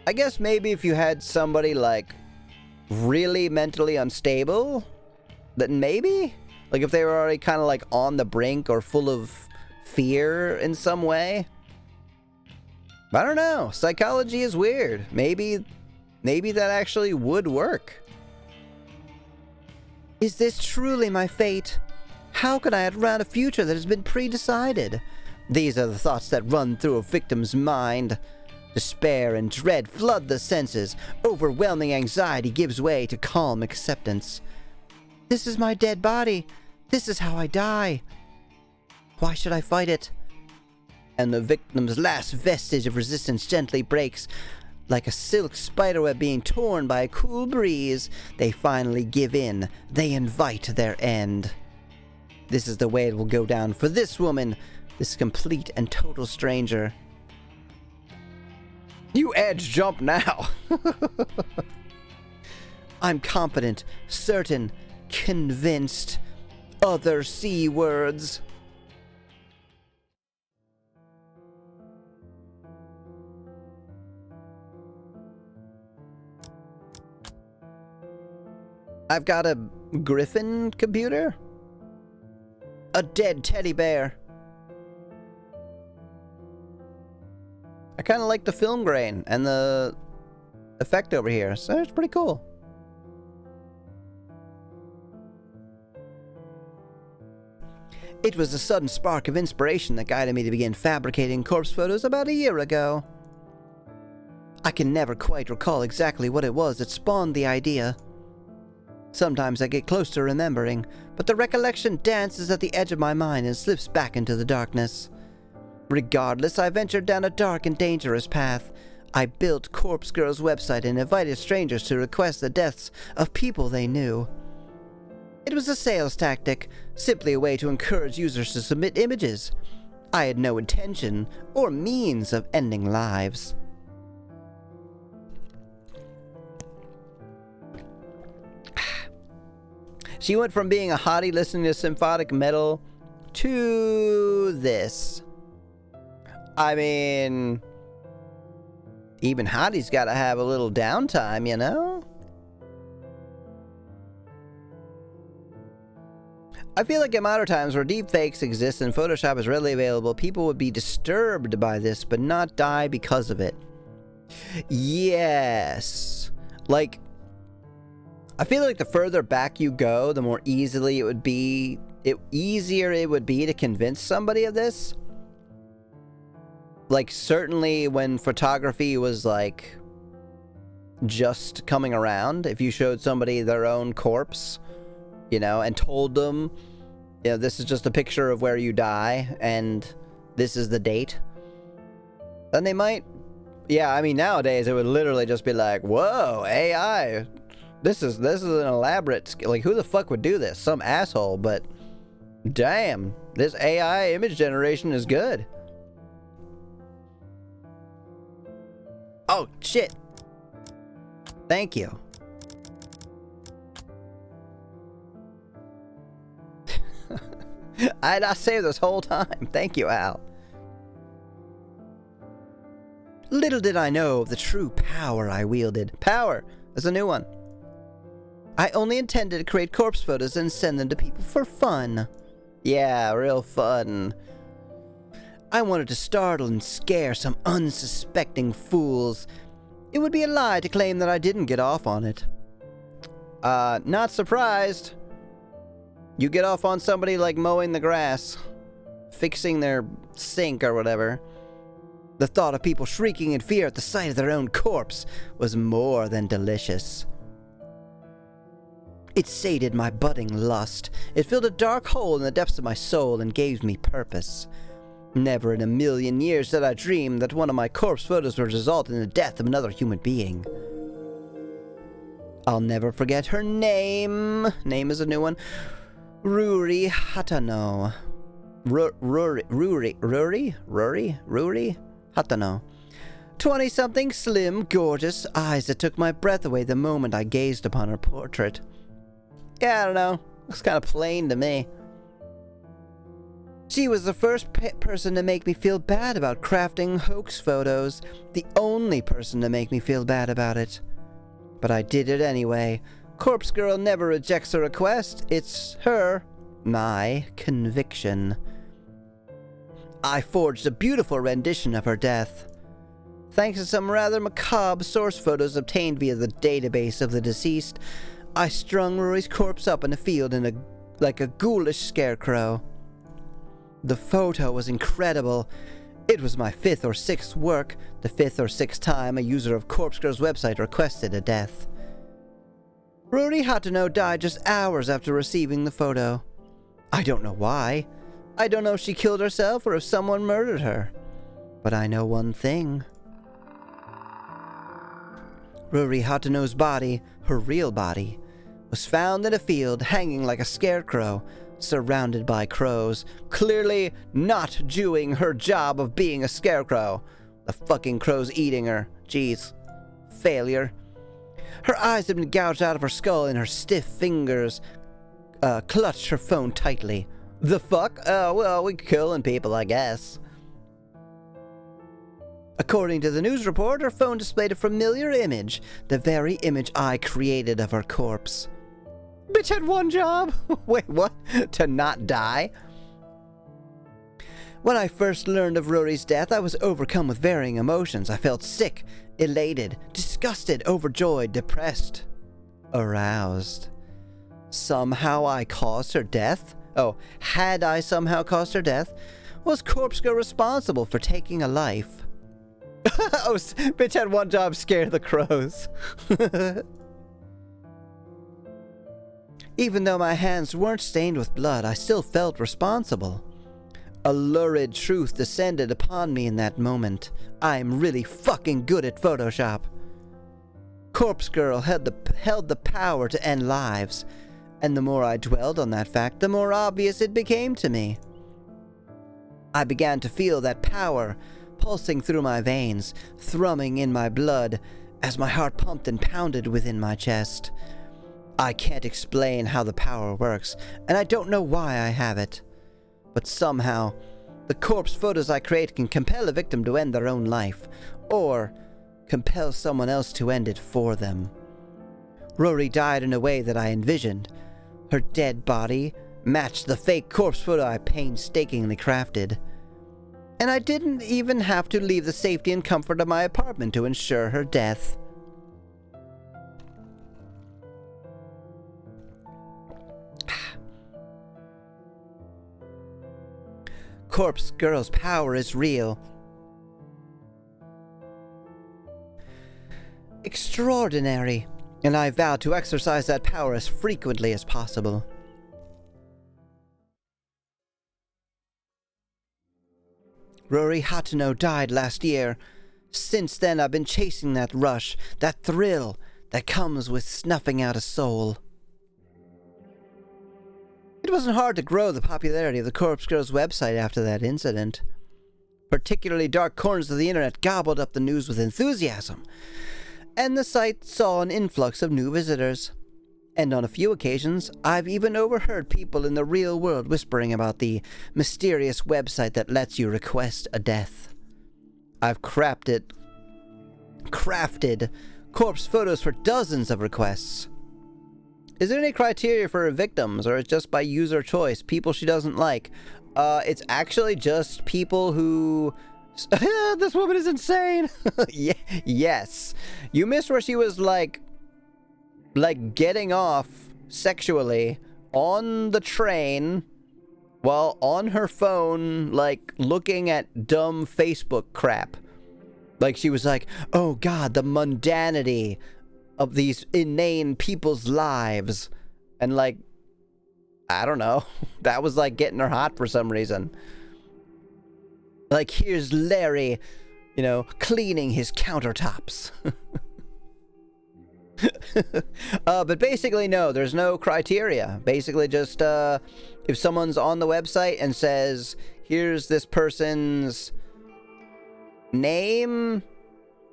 I guess maybe if you had somebody, like, really mentally unstable, then maybe? Like, if they were already kind of, like, on the brink or full of fear in some way? I don't know. Psychology is weird. Maybe that actually would work. Is this truly my fate? How could I outrun a future that has been pre-decided? These are the thoughts that run through a victim's mind. Despair and dread flood the senses. Overwhelming anxiety gives way to calm acceptance. This is my dead body. This is how I die. Why should I fight it? And the victim's last vestige of resistance gently breaks. Like a silk spiderweb being torn by a cool breeze, they finally give in. They invite their end. This is the way it will go down for this woman, this complete and total stranger. You edge jump now! I'm confident, certain, convinced. Other C words. I've got a Griffin computer? A dead teddy bear. I kind of like the film grain and the effect over here, so it's pretty cool. It was a sudden spark of inspiration that guided me to begin fabricating corpse photos about a year ago. I can never quite recall exactly what it was that spawned the idea. Sometimes I get close to remembering, but the recollection dances at the edge of my mind and slips back into the darkness. Regardless, I ventured down a dark and dangerous path. I built Corpse Girl's website and invited strangers to request the deaths of people they knew. It was a sales tactic, simply a way to encourage users to submit images. I had no intention or means of ending lives. She went from being a hottie listening to symphonic metal to this. I mean, even hotties gotta have a little downtime, you know? I feel like in modern times where deepfakes exist and Photoshop is readily available, people would be disturbed by this, but not die because of it. Yes. Like, I feel like the further back you go, the more easier it would be to convince somebody of this. Like, certainly when photography was, like, just coming around, if you showed somebody their own corpse, you know, and told them, you know, this is just a picture of where you die, and this is the date, then they might, yeah, I mean, nowadays it would literally just be like, whoa, AI, this is an elaborate, like, who the fuck would do this? Some asshole, but damn, this AI image generation is good. Oh, shit. Thank you. I had not saved this whole time. Thank you, Al. Little did I know of the true power I wielded. Power! That's a new one. I only intended to create corpse photos and send them to people for fun. Yeah, real fun. I wanted to startle and scare some unsuspecting fools. It would be a lie to claim that I didn't get off on it. Not surprised. You get off on somebody like mowing the grass, fixing their sink or whatever. The thought of people shrieking in fear at the sight of their own corpse was more than delicious. It sated my budding lust. It filled a dark hole in the depths of my soul and gave me purpose. Never in a million years did I dream that one of my corpse photos would result in the death of another human being. I'll never forget her name. Name is a new one. Ruri Hatano. Ruri Hatano. 20-something, slim, gorgeous, eyes that took my breath away the moment I gazed upon her portrait. Yeah, I don't know. Looks kind of plain to me. She was the first person to make me feel bad about crafting hoax photos. The only person to make me feel bad about it. But I did it anyway. Corpse Girl never rejects a request. It's my conviction. I forged a beautiful rendition of her death. Thanks to some rather macabre source photos obtained via the database of the deceased, I strung Rory's corpse up in a field like a ghoulish scarecrow. The photo was incredible. It was my 5th or 6th work, the 5th or 6th time a user of Corpse Girl's website requested a death. Ruri Hatano died just hours after receiving the photo. I don't know why. I don't know if she killed herself or if someone murdered her. But I know one thing. Ruri Hatano's body, her real body, was found in a field hanging like a scarecrow, surrounded by crows, clearly not doing her job of being a scarecrow. The fucking crows eating her. Jeez. Failure. Her eyes had been gouged out of her skull and her stiff fingers clutched her phone tightly. The fuck? Well, we're killing people, I guess. According to the news report, her phone displayed a familiar image, the very image I created of her corpse. Bitch had one job? Wait, what? To not die? When I first learned of Rory's death, I was overcome with varying emotions. I felt sick, elated, disgusted, overjoyed, depressed, aroused. Somehow I caused her death? Oh, had I somehow caused her death? Was Corpse Girl responsible for taking a life? Oh, bitch had one job, scare the crows. Even though my hands weren't stained with blood, I still felt responsible. A lurid truth descended upon me in that moment. I'm really fucking good at Photoshop. Corpse Girl held the power to end lives, and the more I dwelled on that fact, the more obvious it became to me. I began to feel that power pulsing through my veins, thrumming in my blood as my heart pumped and pounded within my chest. I can't explain how the power works, and I don't know why I have it. But somehow, the corpse photos I create can compel a victim to end their own life, or compel someone else to end it for them. Rory died in a way that I envisioned. Her dead body matched the fake corpse photo I painstakingly crafted. And I didn't even have to leave the safety and comfort of my apartment to ensure her death. Corpse Girl's power is real. Extraordinary, and I vow to exercise that power as frequently as possible. Rory Hatano died last year. Since then, I've been chasing that rush, that thrill that comes with snuffing out a soul. It wasn't hard to grow the popularity of the Corpse Girls website after that incident. Particularly dark corners of the internet gobbled up the news with enthusiasm, and the site saw an influx of new visitors. And on a few occasions, I've even overheard people in the real world whispering about the mysterious website that lets you request a death. I've crafted corpse photos for dozens of requests. Is there any criteria for her victims, or is it just by user choice, people she doesn't like? It's actually just people who... This woman is insane! Yes. You missed where she was like getting off sexually on the train while on her phone, like looking at dumb Facebook crap. Like she was like, oh god, the mundanity of these inane people's lives. And like, I don't know, that was like getting her hot for some reason. Like, here's Larry, you know, cleaning his countertops. But basically, no, there's no criteria. Basically, just if someone's on the website and says, here's this person's name,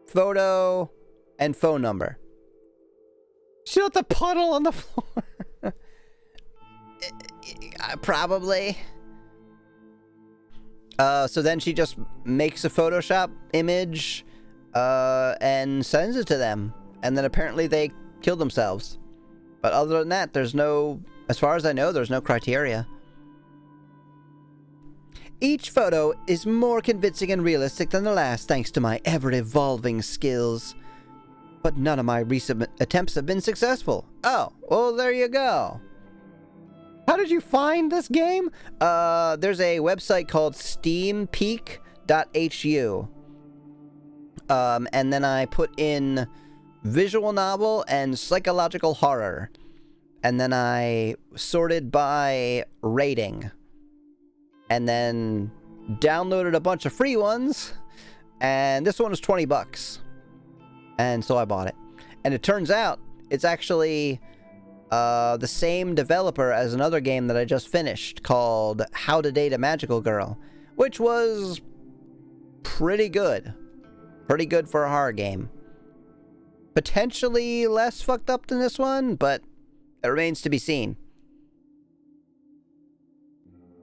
photo, and phone number. She left a puddle on the floor. Probably. So then she just makes a Photoshop image and sends it to them. And then apparently they kill themselves. But other than that, there's no... As far as I know, there's no criteria. Each photo is more convincing and realistic than the last, thanks to my ever-evolving skills. But none of my recent attempts have been successful. Oh, well, there you go. How did you find this game? There's a website called steampeak.hu. And then I put in visual novel and psychological horror. And then I sorted by rating. And then downloaded a bunch of free ones. And this one was $20. And so I bought it. And it turns out it's actually the same developer as another game that I just finished called How to Date a Magical Girl, which was pretty good. Pretty good for a horror game. Potentially less fucked up than this one, but it remains to be seen.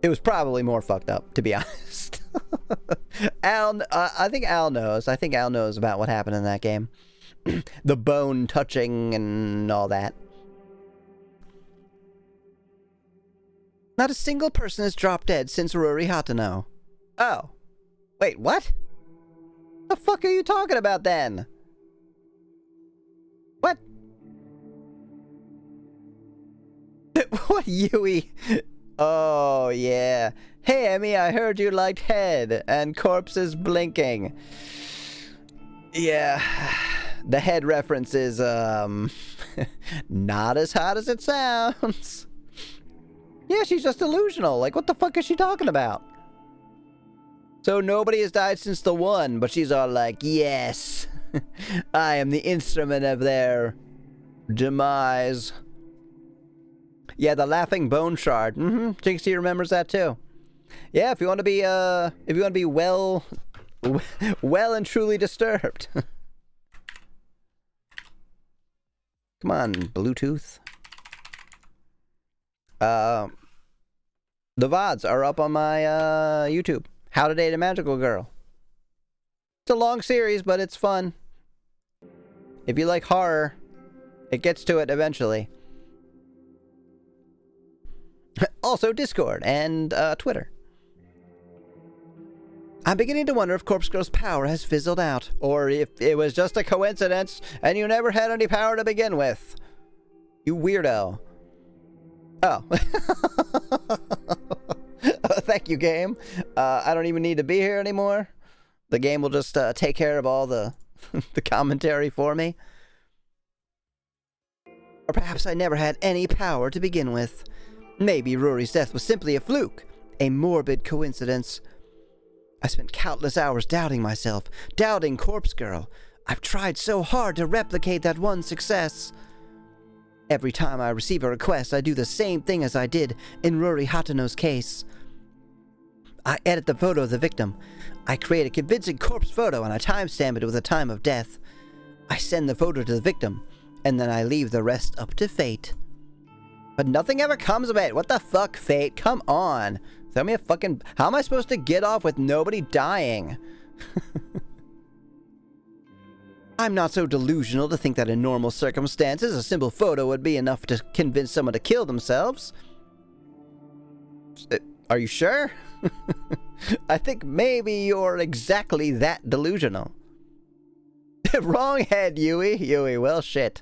It was probably more fucked up, to be honest. Al, I think Al knows. I think Al knows about what happened in that game. The bone touching and all that. Not a single person has dropped dead since Rory Hatano. Oh. Wait, what? The fuck are you talking about then? What? What, Yui? Oh, yeah. Hey, Emmy, I heard you liked Head and corpses blinking. Yeah. The Head reference is, not as hot as it sounds. Yeah, she's just delusional. Like, what the fuck is she talking about? So nobody has died since the one, but she's all like, yes, I am the instrument of their demise. Yeah, the laughing bone shard. Jinxie remembers that too. Yeah, if you want to be, well and truly disturbed. Come on, Bluetooth. The VODs are up on my, YouTube. How to Date a Magical Girl. It's a long series, but it's fun. If you like horror, it gets to it eventually. Also, Discord and Twitter. I'm beginning to wonder if Corpse Girl's power has fizzled out, or if it was just a coincidence and you never had any power to begin with. You weirdo. Oh. Thank you, game. I don't even need to be here anymore. The game will just take care of all the the commentary for me. Or perhaps I never had any power to begin with. Maybe Rory's death was simply a fluke, a morbid coincidence. I spent countless hours doubting myself, doubting Corpse Girl. I've tried so hard to replicate that one success. Every time I receive a request, I do the same thing as I did in Rory Hatano's case. I edit the photo of the victim. I create a convincing corpse photo and I timestamp it with the time of death. I send the photo to the victim, and then I leave the rest up to fate. But nothing ever comes of it. What the fuck, fate? Come on. Tell me a fucking... How am I supposed to get off with nobody dying? I'm not so delusional to think that in normal circumstances a simple photo would be enough to convince someone to kill themselves. Are you sure? I think maybe you're exactly that delusional. Wrong head, Yui. Yui, well, shit.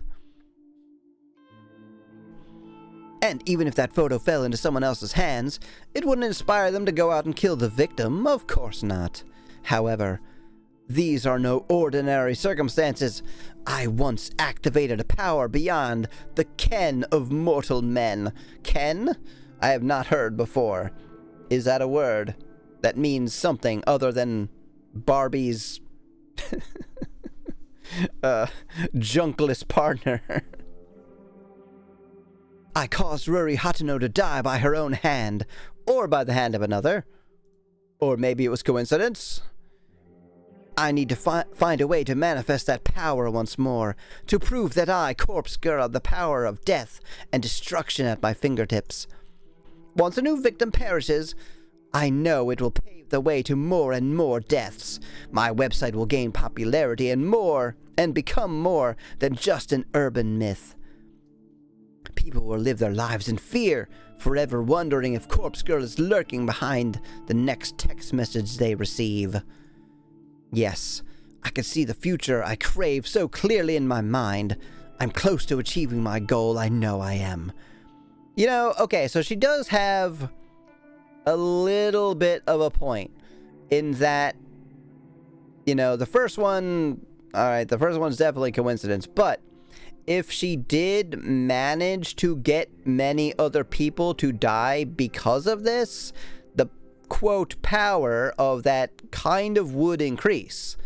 And even if that photo fell into someone else's hands, it wouldn't inspire them to go out and kill the victim. Of course not. However, these are no ordinary circumstances. I once activated a power beyond the ken of mortal men. Ken? I have not heard before. Is that a word that means something other than Barbie's junkless partner? I caused Rory Hatano to die by her own hand, or by the hand of another. Or maybe it was coincidence. I need to find a way to manifest that power once more, to prove that I, Corpse Girl, have the power of death and destruction at my fingertips. Once a new victim perishes, I know it will pave the way to more and more deaths. My website will gain popularity and become more than just an urban myth. People will live their lives in fear, forever wondering if Corpse Girl is lurking behind the next text message they receive. Yes, I can see the future I crave so clearly in my mind. I'm close to achieving my goal, I know I am. You know, okay, so she does have a little bit of a point in that, you know, the first one, alright, the first one's definitely coincidence, but if she did manage to get many other people to die because of this, the quote power of that kind of would increase.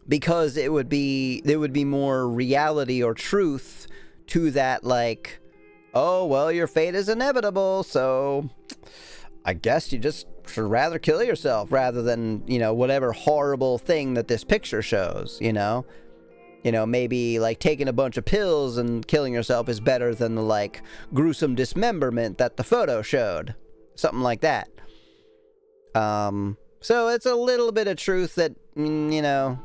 Because there would be more reality or truth to that, like, oh, well, your fate is inevitable, so I guess you just should rather kill yourself rather than, you know, whatever horrible thing that this picture shows, you know? You know, maybe, like, taking a bunch of pills and killing yourself is better than the, like, gruesome dismemberment that the photo showed. Something like that. So it's a little bit of truth that, you know,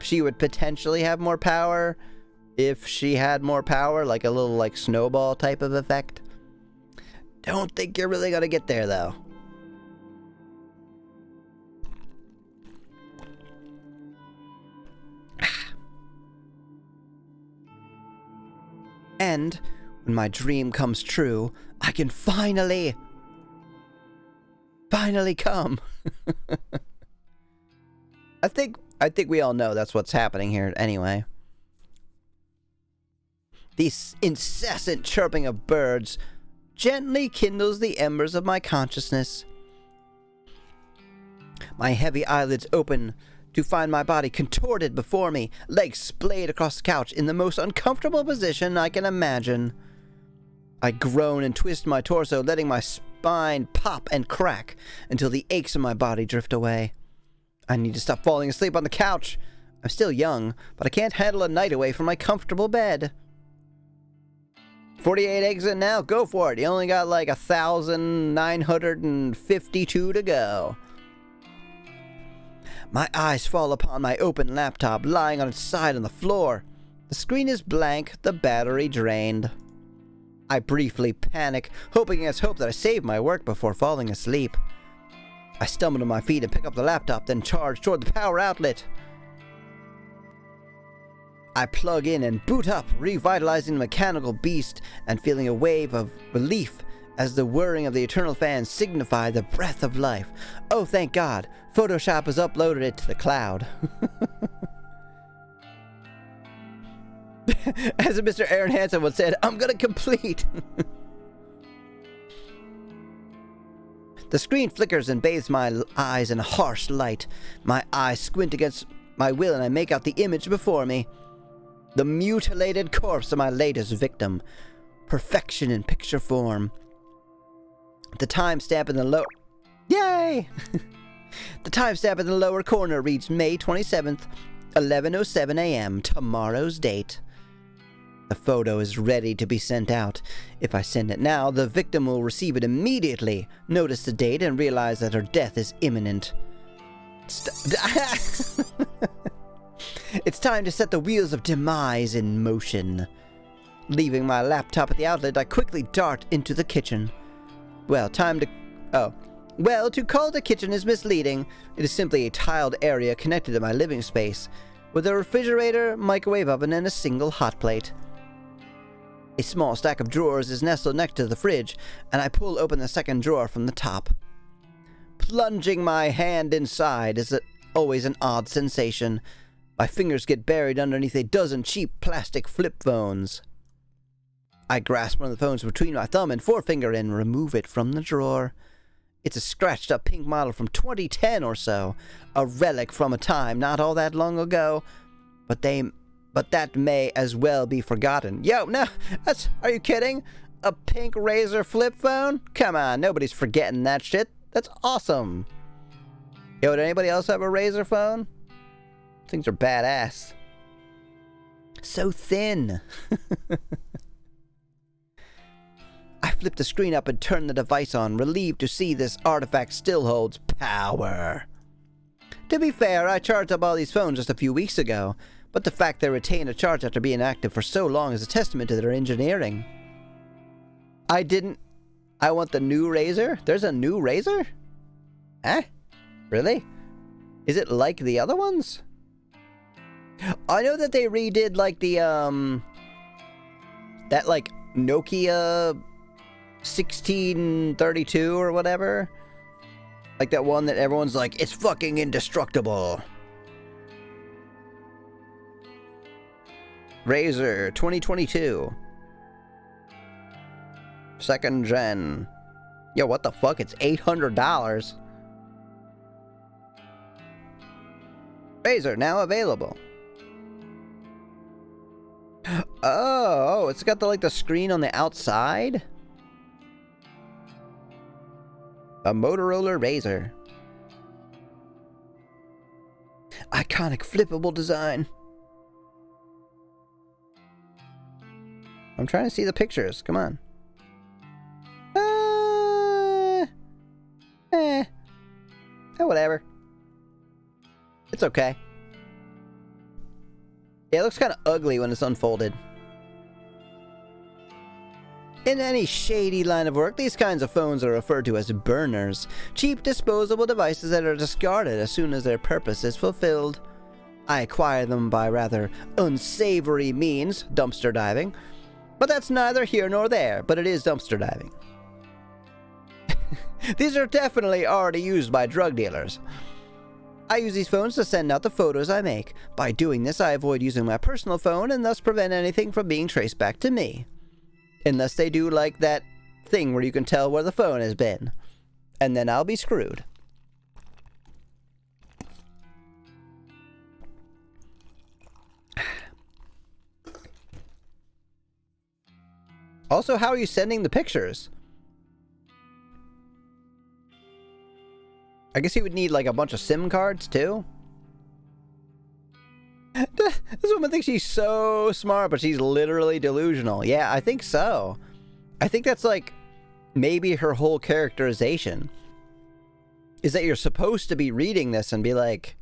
she would potentially have more power if she had more power, like a little, like, snowball type of effect. Don't think you're really gonna get there, though. And when my dream comes true, I can finally come. I think we all know that's what's happening here anyway. The incessant chirping of birds gently kindles the embers of my consciousness. My heavy eyelids open to find my body contorted before me, legs splayed across the couch in the most uncomfortable position I can imagine. I groan and twist my torso, letting my spine pop and crack until the aches in my body drift away. I need to stop falling asleep on the couch. I'm still young, but I can't handle a night away from my comfortable bed. 48 eggs in now? Go for it. You only got like 1,952 to go. My eyes fall upon my open laptop lying on its side on the floor. The screen is blank, the battery drained. I briefly panic, hoping against hope that I save my work before falling asleep. I stumble to my feet and pick up the laptop, then charge toward the power outlet. I plug in and boot up, revitalizing the mechanical beast and feeling a wave of relief as the whirring of the eternal fan signified the breath of life. Oh, thank God, Photoshop has uploaded it to the cloud. As Mr. Aaron Hansen once said, I'm gonna complete. The screen flickers and bathes my eyes in a harsh light. My eyes squint against my will and I make out the image before me. The mutilated corpse of my latest victim. Perfection in picture form. The timestamp in the lower... Yay! The timestamp in the lower corner reads May 27th, 11:07 a.m., tomorrow's date. The photo is ready to be sent out. If I send it now, the victim will receive it immediately, notice the date, and realize that her death is imminent. It's time to set the wheels of demise in motion. Leaving my laptop at the outlet, I quickly dart into the kitchen. Well, to call it a kitchen is misleading. It is simply a tiled area connected to my living space, with a refrigerator, microwave oven, and a single hot plate. A small stack of drawers is nestled next to the fridge, and I pull open the second drawer from the top. Plunging my hand inside is always an odd sensation. My fingers get buried underneath a dozen cheap plastic flip phones. I grasp one of the phones between my thumb and forefinger and remove it from the drawer. It's a scratched up pink model from 2010 or so, a relic from a time not all that long ago, but that may as well be forgotten. Yo, no, are you kidding? A pink Razr flip phone? Come on, nobody's forgetting that shit. That's awesome. Yo, did anybody else have a Razr phone? Things are badass. So thin. I flip the screen up and turn the device on, relieved to see this artifact still holds power. To be fair, I charged up all these phones just a few weeks ago, but the fact they retain a charge after being active for so long is a testament to their engineering. I want the new Razr? There's a new Razr? Eh? Really? Is it like the other ones? I know that they redid like the that like Nokia 1632 or whatever. Like that one that everyone's like, it's fucking indestructible. Razr 2022. Second gen. Yo, what the fuck? It's $800. Razr now available. Oh, it's got the screen on the outside. A Motorola Razr. Iconic flippable design. I'm trying to see the pictures. Come on. Whatever. It's okay. Yeah, it looks kind of ugly when it's unfolded. In any shady line of work, these kinds of phones are referred to as burners. Cheap disposable devices that are discarded as soon as their purpose is fulfilled. I acquire them by rather unsavory means, dumpster diving, But that's neither here nor there, but it is dumpster diving. These are definitely already used by drug dealers. I use these phones to send out the photos I make. By doing this, I avoid using my personal phone and thus prevent anything from being traced back to me. Unless they do like that thing where you can tell where the phone has been. And then I'll be screwed. Also, how are you sending the pictures? I guess you would need like a bunch of SIM cards too. This woman thinks she's so smart, but she's literally delusional. Yeah, I think so. I think that's like maybe her whole characterization. Is that you're supposed to be reading this and be like,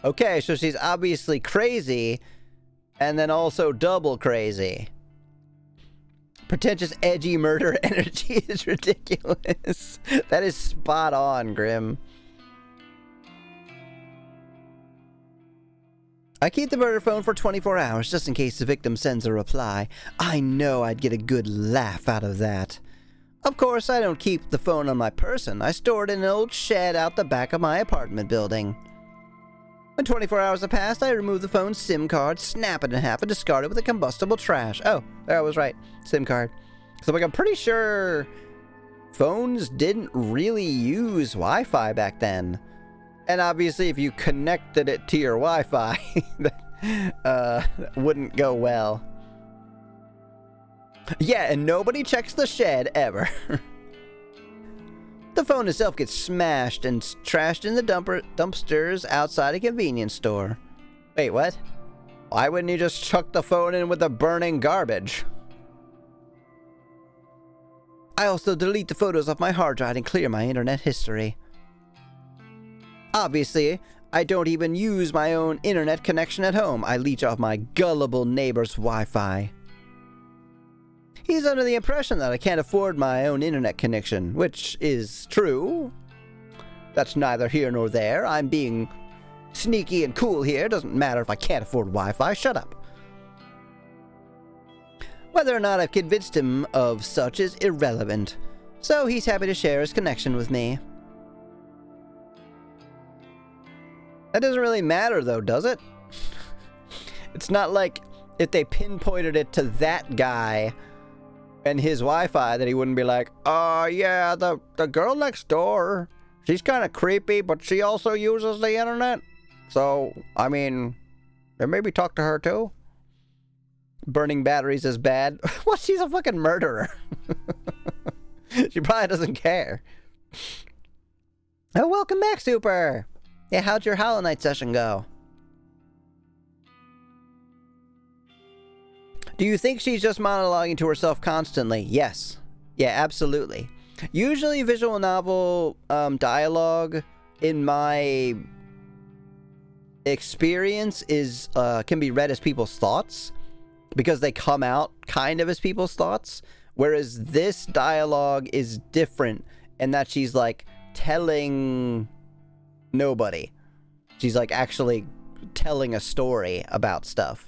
okay, so she's obviously crazy and then also double crazy. Pretentious, edgy murder energy is ridiculous. That is spot on, Grim. I keep the murder phone for 24 hours just in case the victim sends a reply. I know I'd get a good laugh out of that. Of course, I don't keep the phone on my person. I store it in an old shed out the back of my apartment building. When 24 hours have passed, I remove the phone's SIM card, snap it in half, and discard it with a combustible trash. Oh, there I was right. SIM card. So like, I'm pretty sure phones didn't really use Wi-Fi back then. And obviously, if you connected it to your Wi-Fi, that wouldn't go well. Yeah, and nobody checks the shed ever. The phone itself gets smashed and trashed in the dumpsters outside a convenience store. Wait, what? Why wouldn't you just chuck the phone in with the burning garbage? I also delete the photos off my hard drive and clear my internet history. Obviously, I don't even use my own internet connection at home. I leech off my gullible neighbor's Wi-Fi. He's under the impression that I can't afford my own internet connection, which is true. That's neither here nor there. I'm being sneaky and cool here. Doesn't matter if I can't afford Wi-Fi. Shut up. Whether or not I've convinced him of such is irrelevant. So he's happy to share his connection with me. That doesn't really matter though, does it? It's not like if they pinpointed it to that guy and his Wi-Fi that he wouldn't be like, yeah, the girl next door, she's kind of creepy, but she also uses the internet. So, I mean, maybe talk to her too. Burning batteries is bad. Well, she's a fucking murderer. She probably doesn't care. Oh, welcome back, Super. Yeah, how'd your Hollow Knight session go? Do you think she's just monologuing to herself constantly? Yes. Yeah, absolutely. Usually visual novel dialogue, in my experience, is can be read as people's thoughts, because they come out kind of as people's thoughts, whereas this dialogue is different in that she's like telling nobody. She's like actually telling a story about stuff.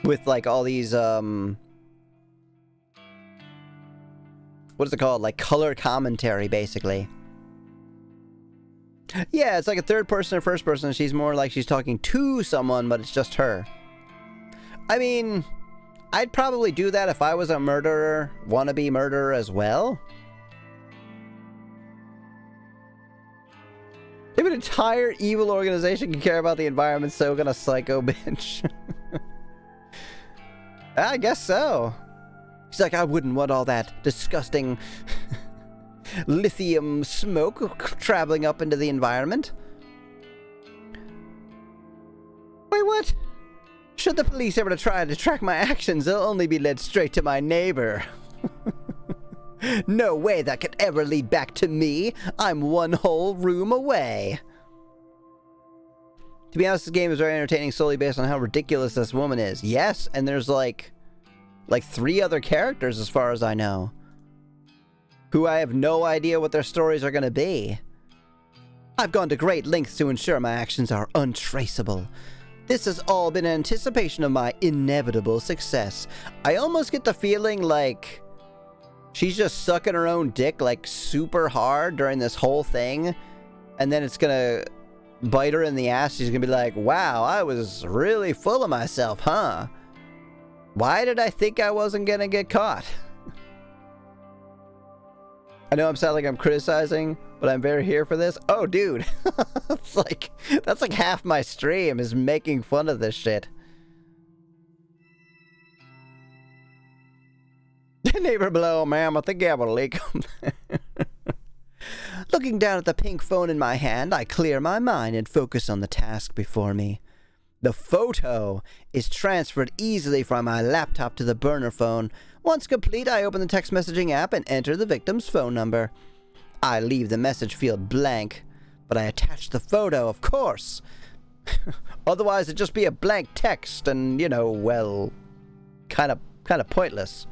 With like all these what is it called? Like color commentary, basically. Yeah, it's like a third person or first person. She's more like she's talking to someone, but it's just her. I mean, I'd probably do that if I was a murderer, wannabe murderer as well. If an entire evil organization can care about the environment, so can a psycho bitch. I guess so. She's like, I wouldn't want all that disgusting lithium smoke traveling up into the environment. Wait, what? Should the police ever try to track my actions, they'll only be led straight to my neighbor. No way that could ever lead back to me. I'm one whole room away. To be honest, this game is very entertaining solely based on how ridiculous this woman is. Yes, and there's like 3 other characters as far as I know, who I have no idea what their stories are going to be. I've gone to great lengths to ensure my actions are untraceable. This has all been in anticipation of my inevitable success. I almost get the feeling like she's just sucking her own dick like super hard during this whole thing, and then it's gonna bite her in the ass. She's gonna be like, wow, I was really full of myself, huh? Why did I think I wasn't gonna get caught? I know I'm sounding like I'm criticizing, but I'm very here for this. Oh, dude. It's like, that's like half my stream is making fun of this shit. Neighbor below, ma'am, I think you have a leak. Looking down at the pink phone in my hand, I clear my mind and focus on the task before me. The photo is transferred easily from my laptop to the burner phone. Once complete, I open the text messaging app and enter the victim's phone number. I leave the message field blank, but I attach the photo, of course. Otherwise, it'd just be a blank text and, you know, well, kind of pointless.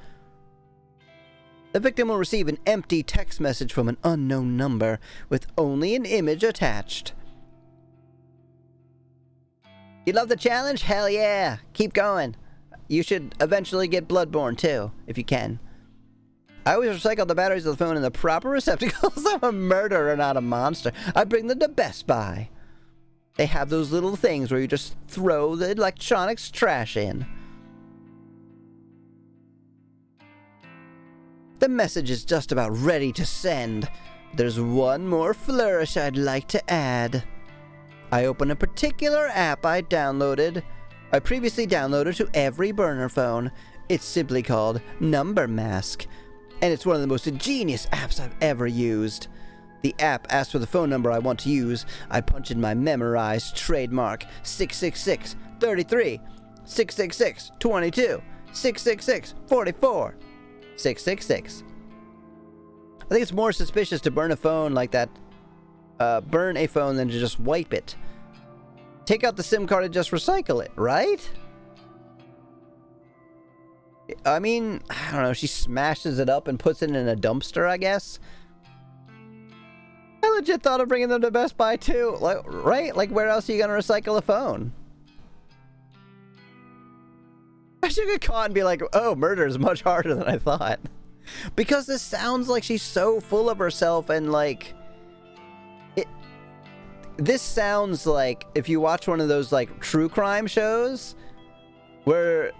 The victim will receive an empty text message from an unknown number with only an image attached. You love the challenge? Hell yeah! Keep going. You should eventually get Bloodborne too, if you can. I always recycle the batteries of the phone in the proper receptacles. I'm a murderer, not a monster. I bring them to Best Buy. They have those little things where you just throw the electronics trash in. The message is just about ready to send. There's one more flourish I'd like to add. I open a particular app I previously downloaded to every burner phone. It's simply called Number Mask, and it's one of the most ingenious apps I've ever used. The app asks for the phone number I want to use. I punch in my memorized trademark 666 33 666 22 666 44 666. I think it's more suspicious to burn a phone like that. Burn a phone than to just wipe it. Take out the SIM card and just recycle it, right? I mean, I don't know, she smashes it up and puts it in a dumpster, I guess. I legit thought of bringing them to Best Buy too, like, right? Like, where else are you gonna recycle a phone? I should get caught and be like, oh, murder is much harder than I thought. Because this sounds like she's so full of herself and like... This sounds like if you watch one of those like true crime shows where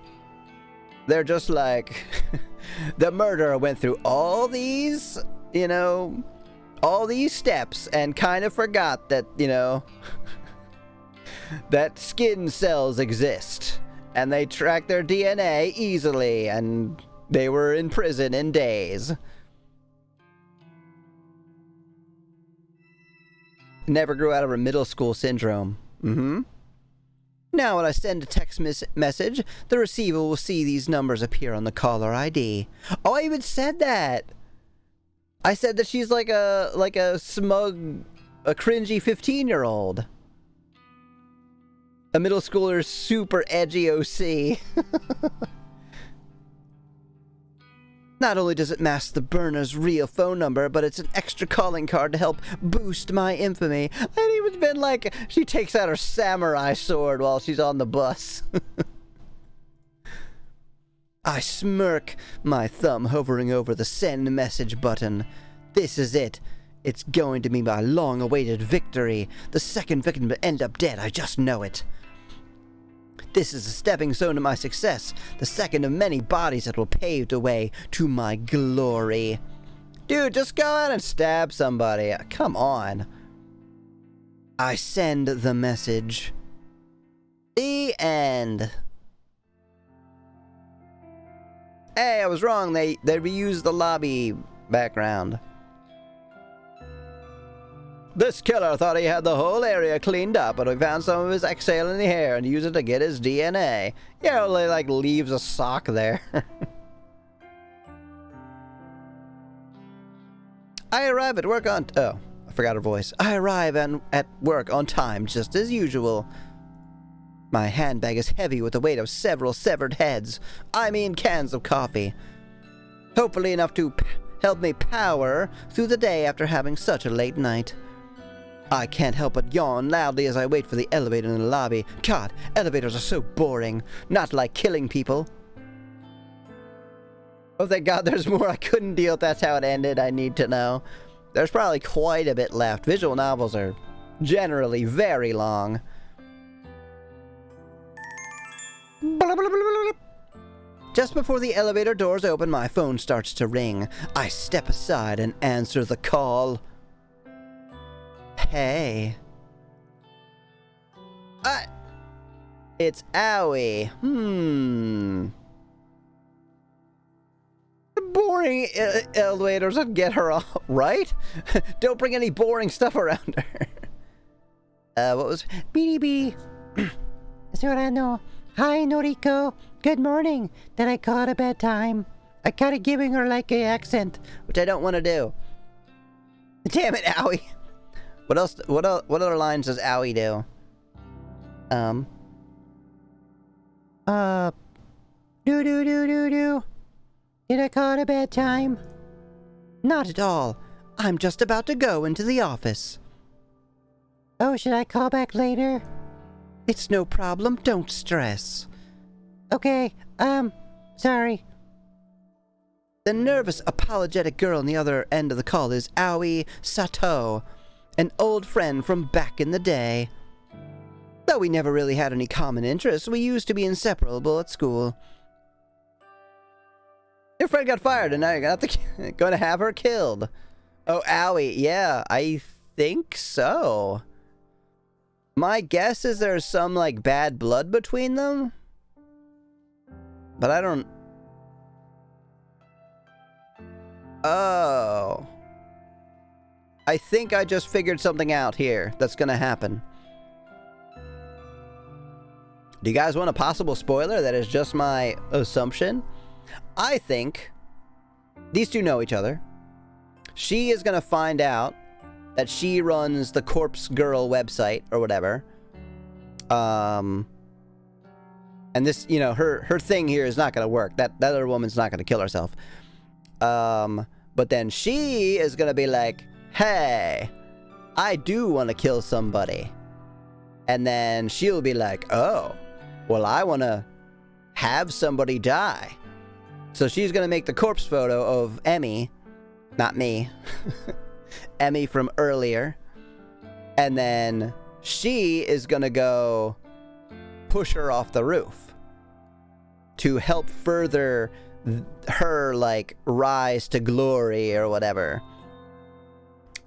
they're just like the murderer went through all these, you know, all these steps and kind of forgot that, you know, that skin cells exist and they track their DNA easily and they were in prison in days. Never grew out of her middle school syndrome. Now when I send a text message, the receiver will see these numbers appear on the caller ID. Oh, I even said that! I said that she's like a smug, a cringy 15-year-old. A middle schooler's super edgy OC. Not only does it mask the burner's real phone number, but it's an extra calling card to help boost my infamy. I'd even been like, she takes out her samurai sword while she's on the bus. I smirk, my thumb hovering over the send message button. This is it. It's going to be my long-awaited victory. The second victim to end up dead, I just know it. This is a stepping stone to my success, the second of many bodies that will pave the way to my glory. Dude, just go out and stab somebody. Come on. I send the message. The end. Hey, I was wrong. They reused the lobby background. This killer thought he had the whole area cleaned up, but we found some of his exhale in the hair and used it to get his DNA. Yeah, well, he like leaves a sock there. I arrive at work on... Oh, I forgot her voice. I arrive at work on time, just as usual. My handbag is heavy with the weight of several severed heads. I mean cans of coffee. Hopefully enough to help me power through the day after having such a late night. I can't help but yawn loudly as I wait for the elevator in the lobby. God, elevators are so boring. Not like killing people. Oh, thank God there's more. I couldn't deal if that's how it ended. I need to know. There's probably quite a bit left. Visual novels are generally very long. Just before the elevator doors open, my phone starts to ring. I step aside and answer the call. Hey. It's Owie. Boring elevators would get her off, right? Don't bring any boring stuff around her. What was... Beady. Sorano. Hi, Noriko. Good morning. Did I call it a bad time? I kinda giving her like a accent, which I don't want to do. Damn it, Owie. What else? What other lines does Owie do? Do. Did I call it a bad time? Not at all. I'm just about to go into the office. Oh, should I call back later? It's no problem. Don't stress. Okay, sorry. The nervous, apologetic girl on the other end of the call is Aoi Sato, an old friend from back in the day. Though we never really had any common interests, we used to be inseparable at school. Your friend got fired and now you're gonna have her killed. Oh, Aoi, yeah, I think so. My guess is there's some, like, bad blood between them. But I don't... Oh. I think I just figured something out here that's gonna happen. Do you guys want a possible spoiler that is just my assumption? I think these two know each other. She is gonna find out that she runs the Corpse Girl website or whatever. And this, you know, her thing here is not gonna work. That other woman's not gonna kill herself. But then she is gonna be like, hey, I do want to kill somebody. And then she'll be like, oh, well, I want to have somebody die. So she's gonna make the corpse photo of Emmy, not me, Emmy from earlier. And then she is gonna go push her off the roof to help further her, like, rise to glory or whatever.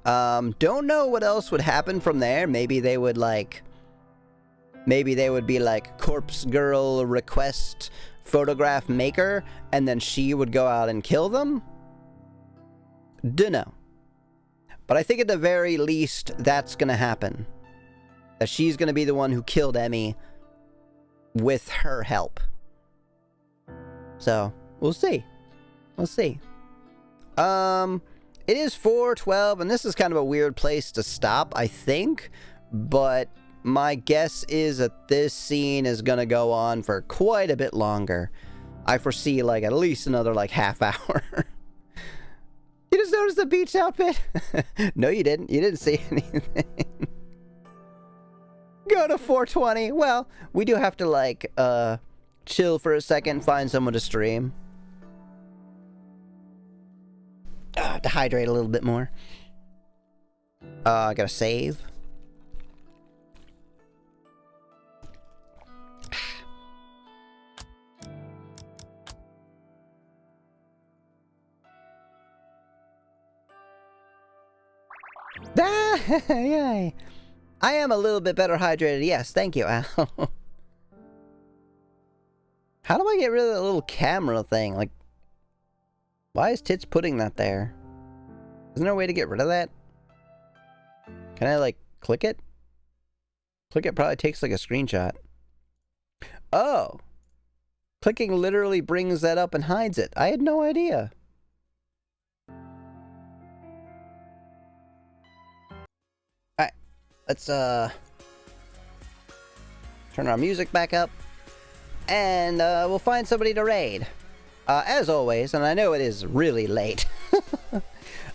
Don't know what else would happen from there. Maybe they would, like, maybe they would be like Corpse Girl request photograph maker, and then she would go out and kill them. Dunno. But I think at the very least that's gonna happen. That she's gonna be the one who killed Emmy with her help. So, we'll see. We'll see. It is 4:12, and this is kind of a weird place to stop, I think. But my guess is that this scene is gonna go on for quite a bit longer. I foresee, like, at least another, like, half hour. You just noticed the beach outfit? No, you didn't. You didn't see anything. Go to 420. Well, we do have to, like, chill for a second, find someone to stream. To hydrate a little bit more. I gotta save. Yay! I am a little bit better hydrated. Yes, thank you, Al. How do I get rid of that little camera thing? Like, why is Tits putting that there? Isn't there a way to get rid of that? Can I, like, click it? Click it probably takes, like, a screenshot. Oh! Clicking literally brings that up and hides it. I had no idea. Alright. Let's, turn our music back up. And, we'll find somebody to raid. As always, and I know it is really late.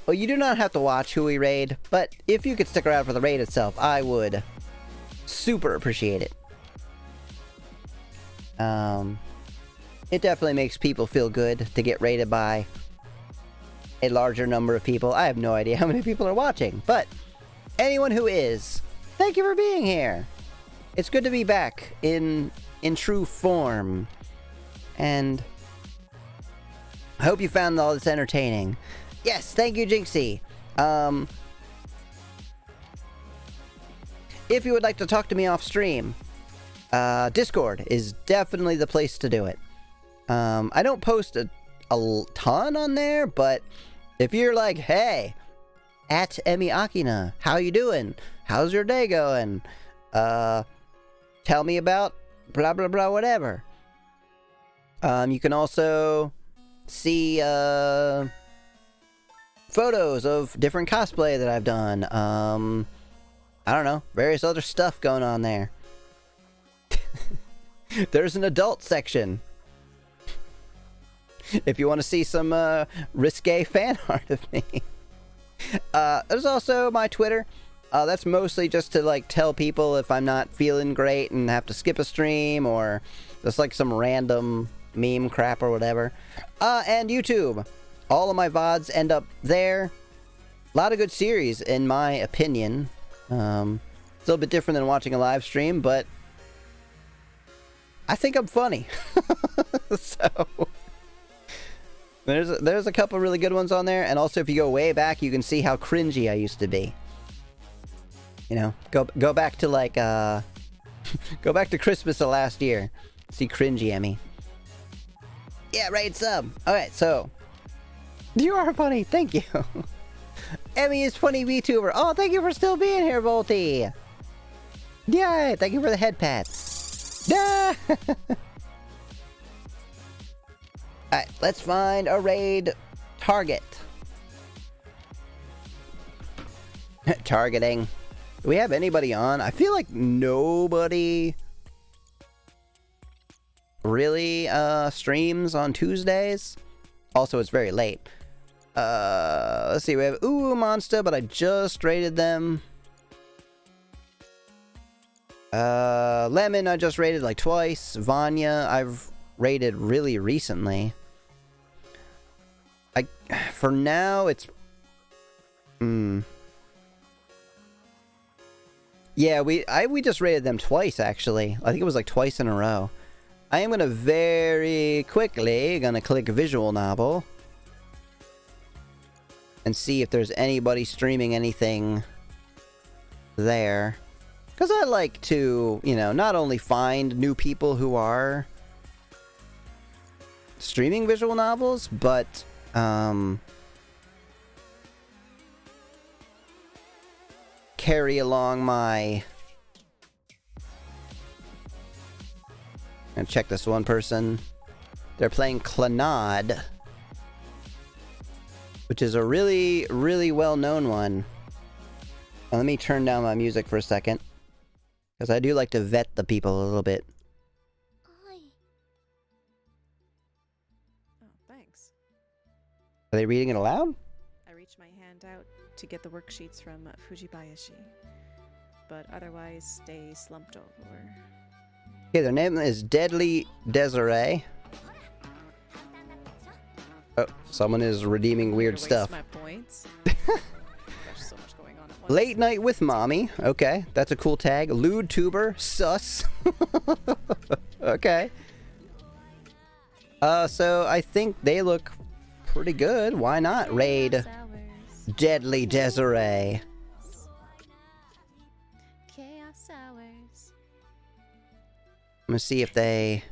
Well, you do not have to watch who we raid, but if you could stick around for the raid itself, I would super appreciate it. It definitely makes people feel good to get raided by a larger number of people. I have no idea how many people are watching, but anyone who is, thank you for being here. It's good to be back in true form, and I hope you found all this entertaining. Yes, thank you, Jinxie. If you would like to talk to me off stream, Discord is definitely the place to do it. I don't post a ton on there, but if you're like, hey, at Emi Akina, how you doing? How's your day going? Tell me about blah blah blah whatever. You can also see photos of different cosplay that I've done. I don't know, various other stuff going on there. There's an adult section. If you want to see some risque fan art of me. There's also my Twitter. That's mostly just to like tell people if I'm not feeling great and have to skip a stream, or just like some random meme crap or whatever. And YouTube. All of my VODs end up there. A lot of good series, in my opinion. It's a little bit different than watching a live stream, but I think I'm funny. So there's a couple really good ones on there, and also if you go way back, you can see how cringy I used to be. You know, go back to like go back to Christmas of last year. See cringy Emmy. Yeah, raid sub. Alright, so you are funny, thank you. Emmy is funny VTuber. Oh, thank you for still being here, Volty. Yay, thank you for the head pats. Yeah. Alright, let's find a raid target. Targeting. Do we have anybody on? I feel like nobody really streams on Tuesdays. Also, it's very late. Let's see, we have Monster, but I just raided them. Lemon, I just raided like twice. Vanya, I've raided really recently. For now, it's... Yeah, we just raided them twice, actually. I think it was like twice in a row. I am gonna very quickly click visual novel and see if there's anybody streaming anything there. Because I like to, you know, not only find new people who are streaming visual novels, but carry along my... I'm gonna check this one person. They're playing Clannad, which is a really, really well-known one. Now, let me turn down my music for a second, because I do like to vet the people a little bit. Oh, thanks. Are they reading it aloud? I reached my hand out to get the worksheets from Fujibayashi, but otherwise stay slumped over. Okay, their name is Deadly Desiree. Oh, someone is redeeming weird Waste stuff. My points. There's so much going on at once. Late Night with Mommy. Okay, that's a cool tag. Lewd Tuber. Sus. Okay. So I think they look pretty good. Why not raid Deadly Desiree? Chaos hours. I'm gonna see if they...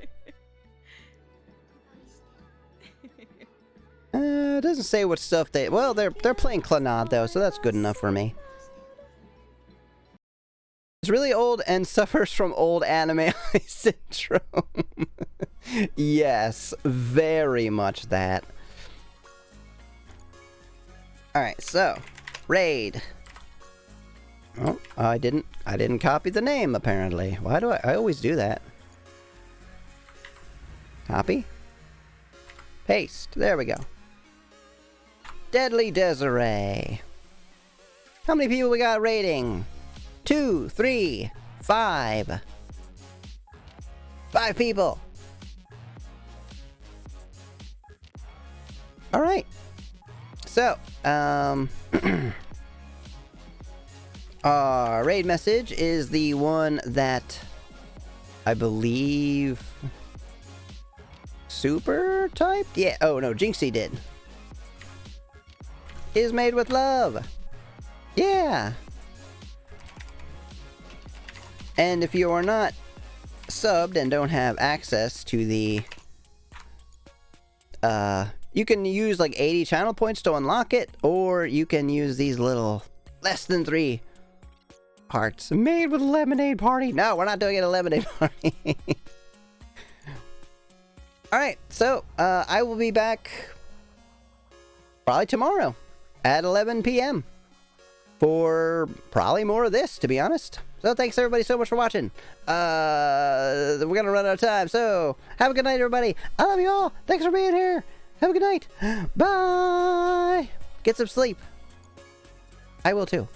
it doesn't say what stuff they... Well, they're playing Clannad, though, so that's good enough for me. It's really old and suffers from old anime eye syndrome. Yes, very much that. Alright, so, raid. Oh, I didn't copy the name, apparently. Why do I always do that. Copy. Paste. There we go. Deadly Desiree. How many people we got rating? 2, 3, 5. 5 people. Alright. So, our raid message is the one that I believe Super typed? Yeah, oh no, Jinxie did. Is made with love. Yeah. And if you are not subbed and don't have access to the you can use like 80 channel points to unlock it, or you can use these little less than 3 hearts made with lemonade party. No, we're not doing it a lemonade party. Alright, so I will be back probably tomorrow at 11 p.m. for probably more of this, to be honest. So thanks everybody so much for watching. We're gonna run out of time, so have a good night, everybody. I love you all. Thanks for being here. Have a good night. Bye. Get some sleep. I will too.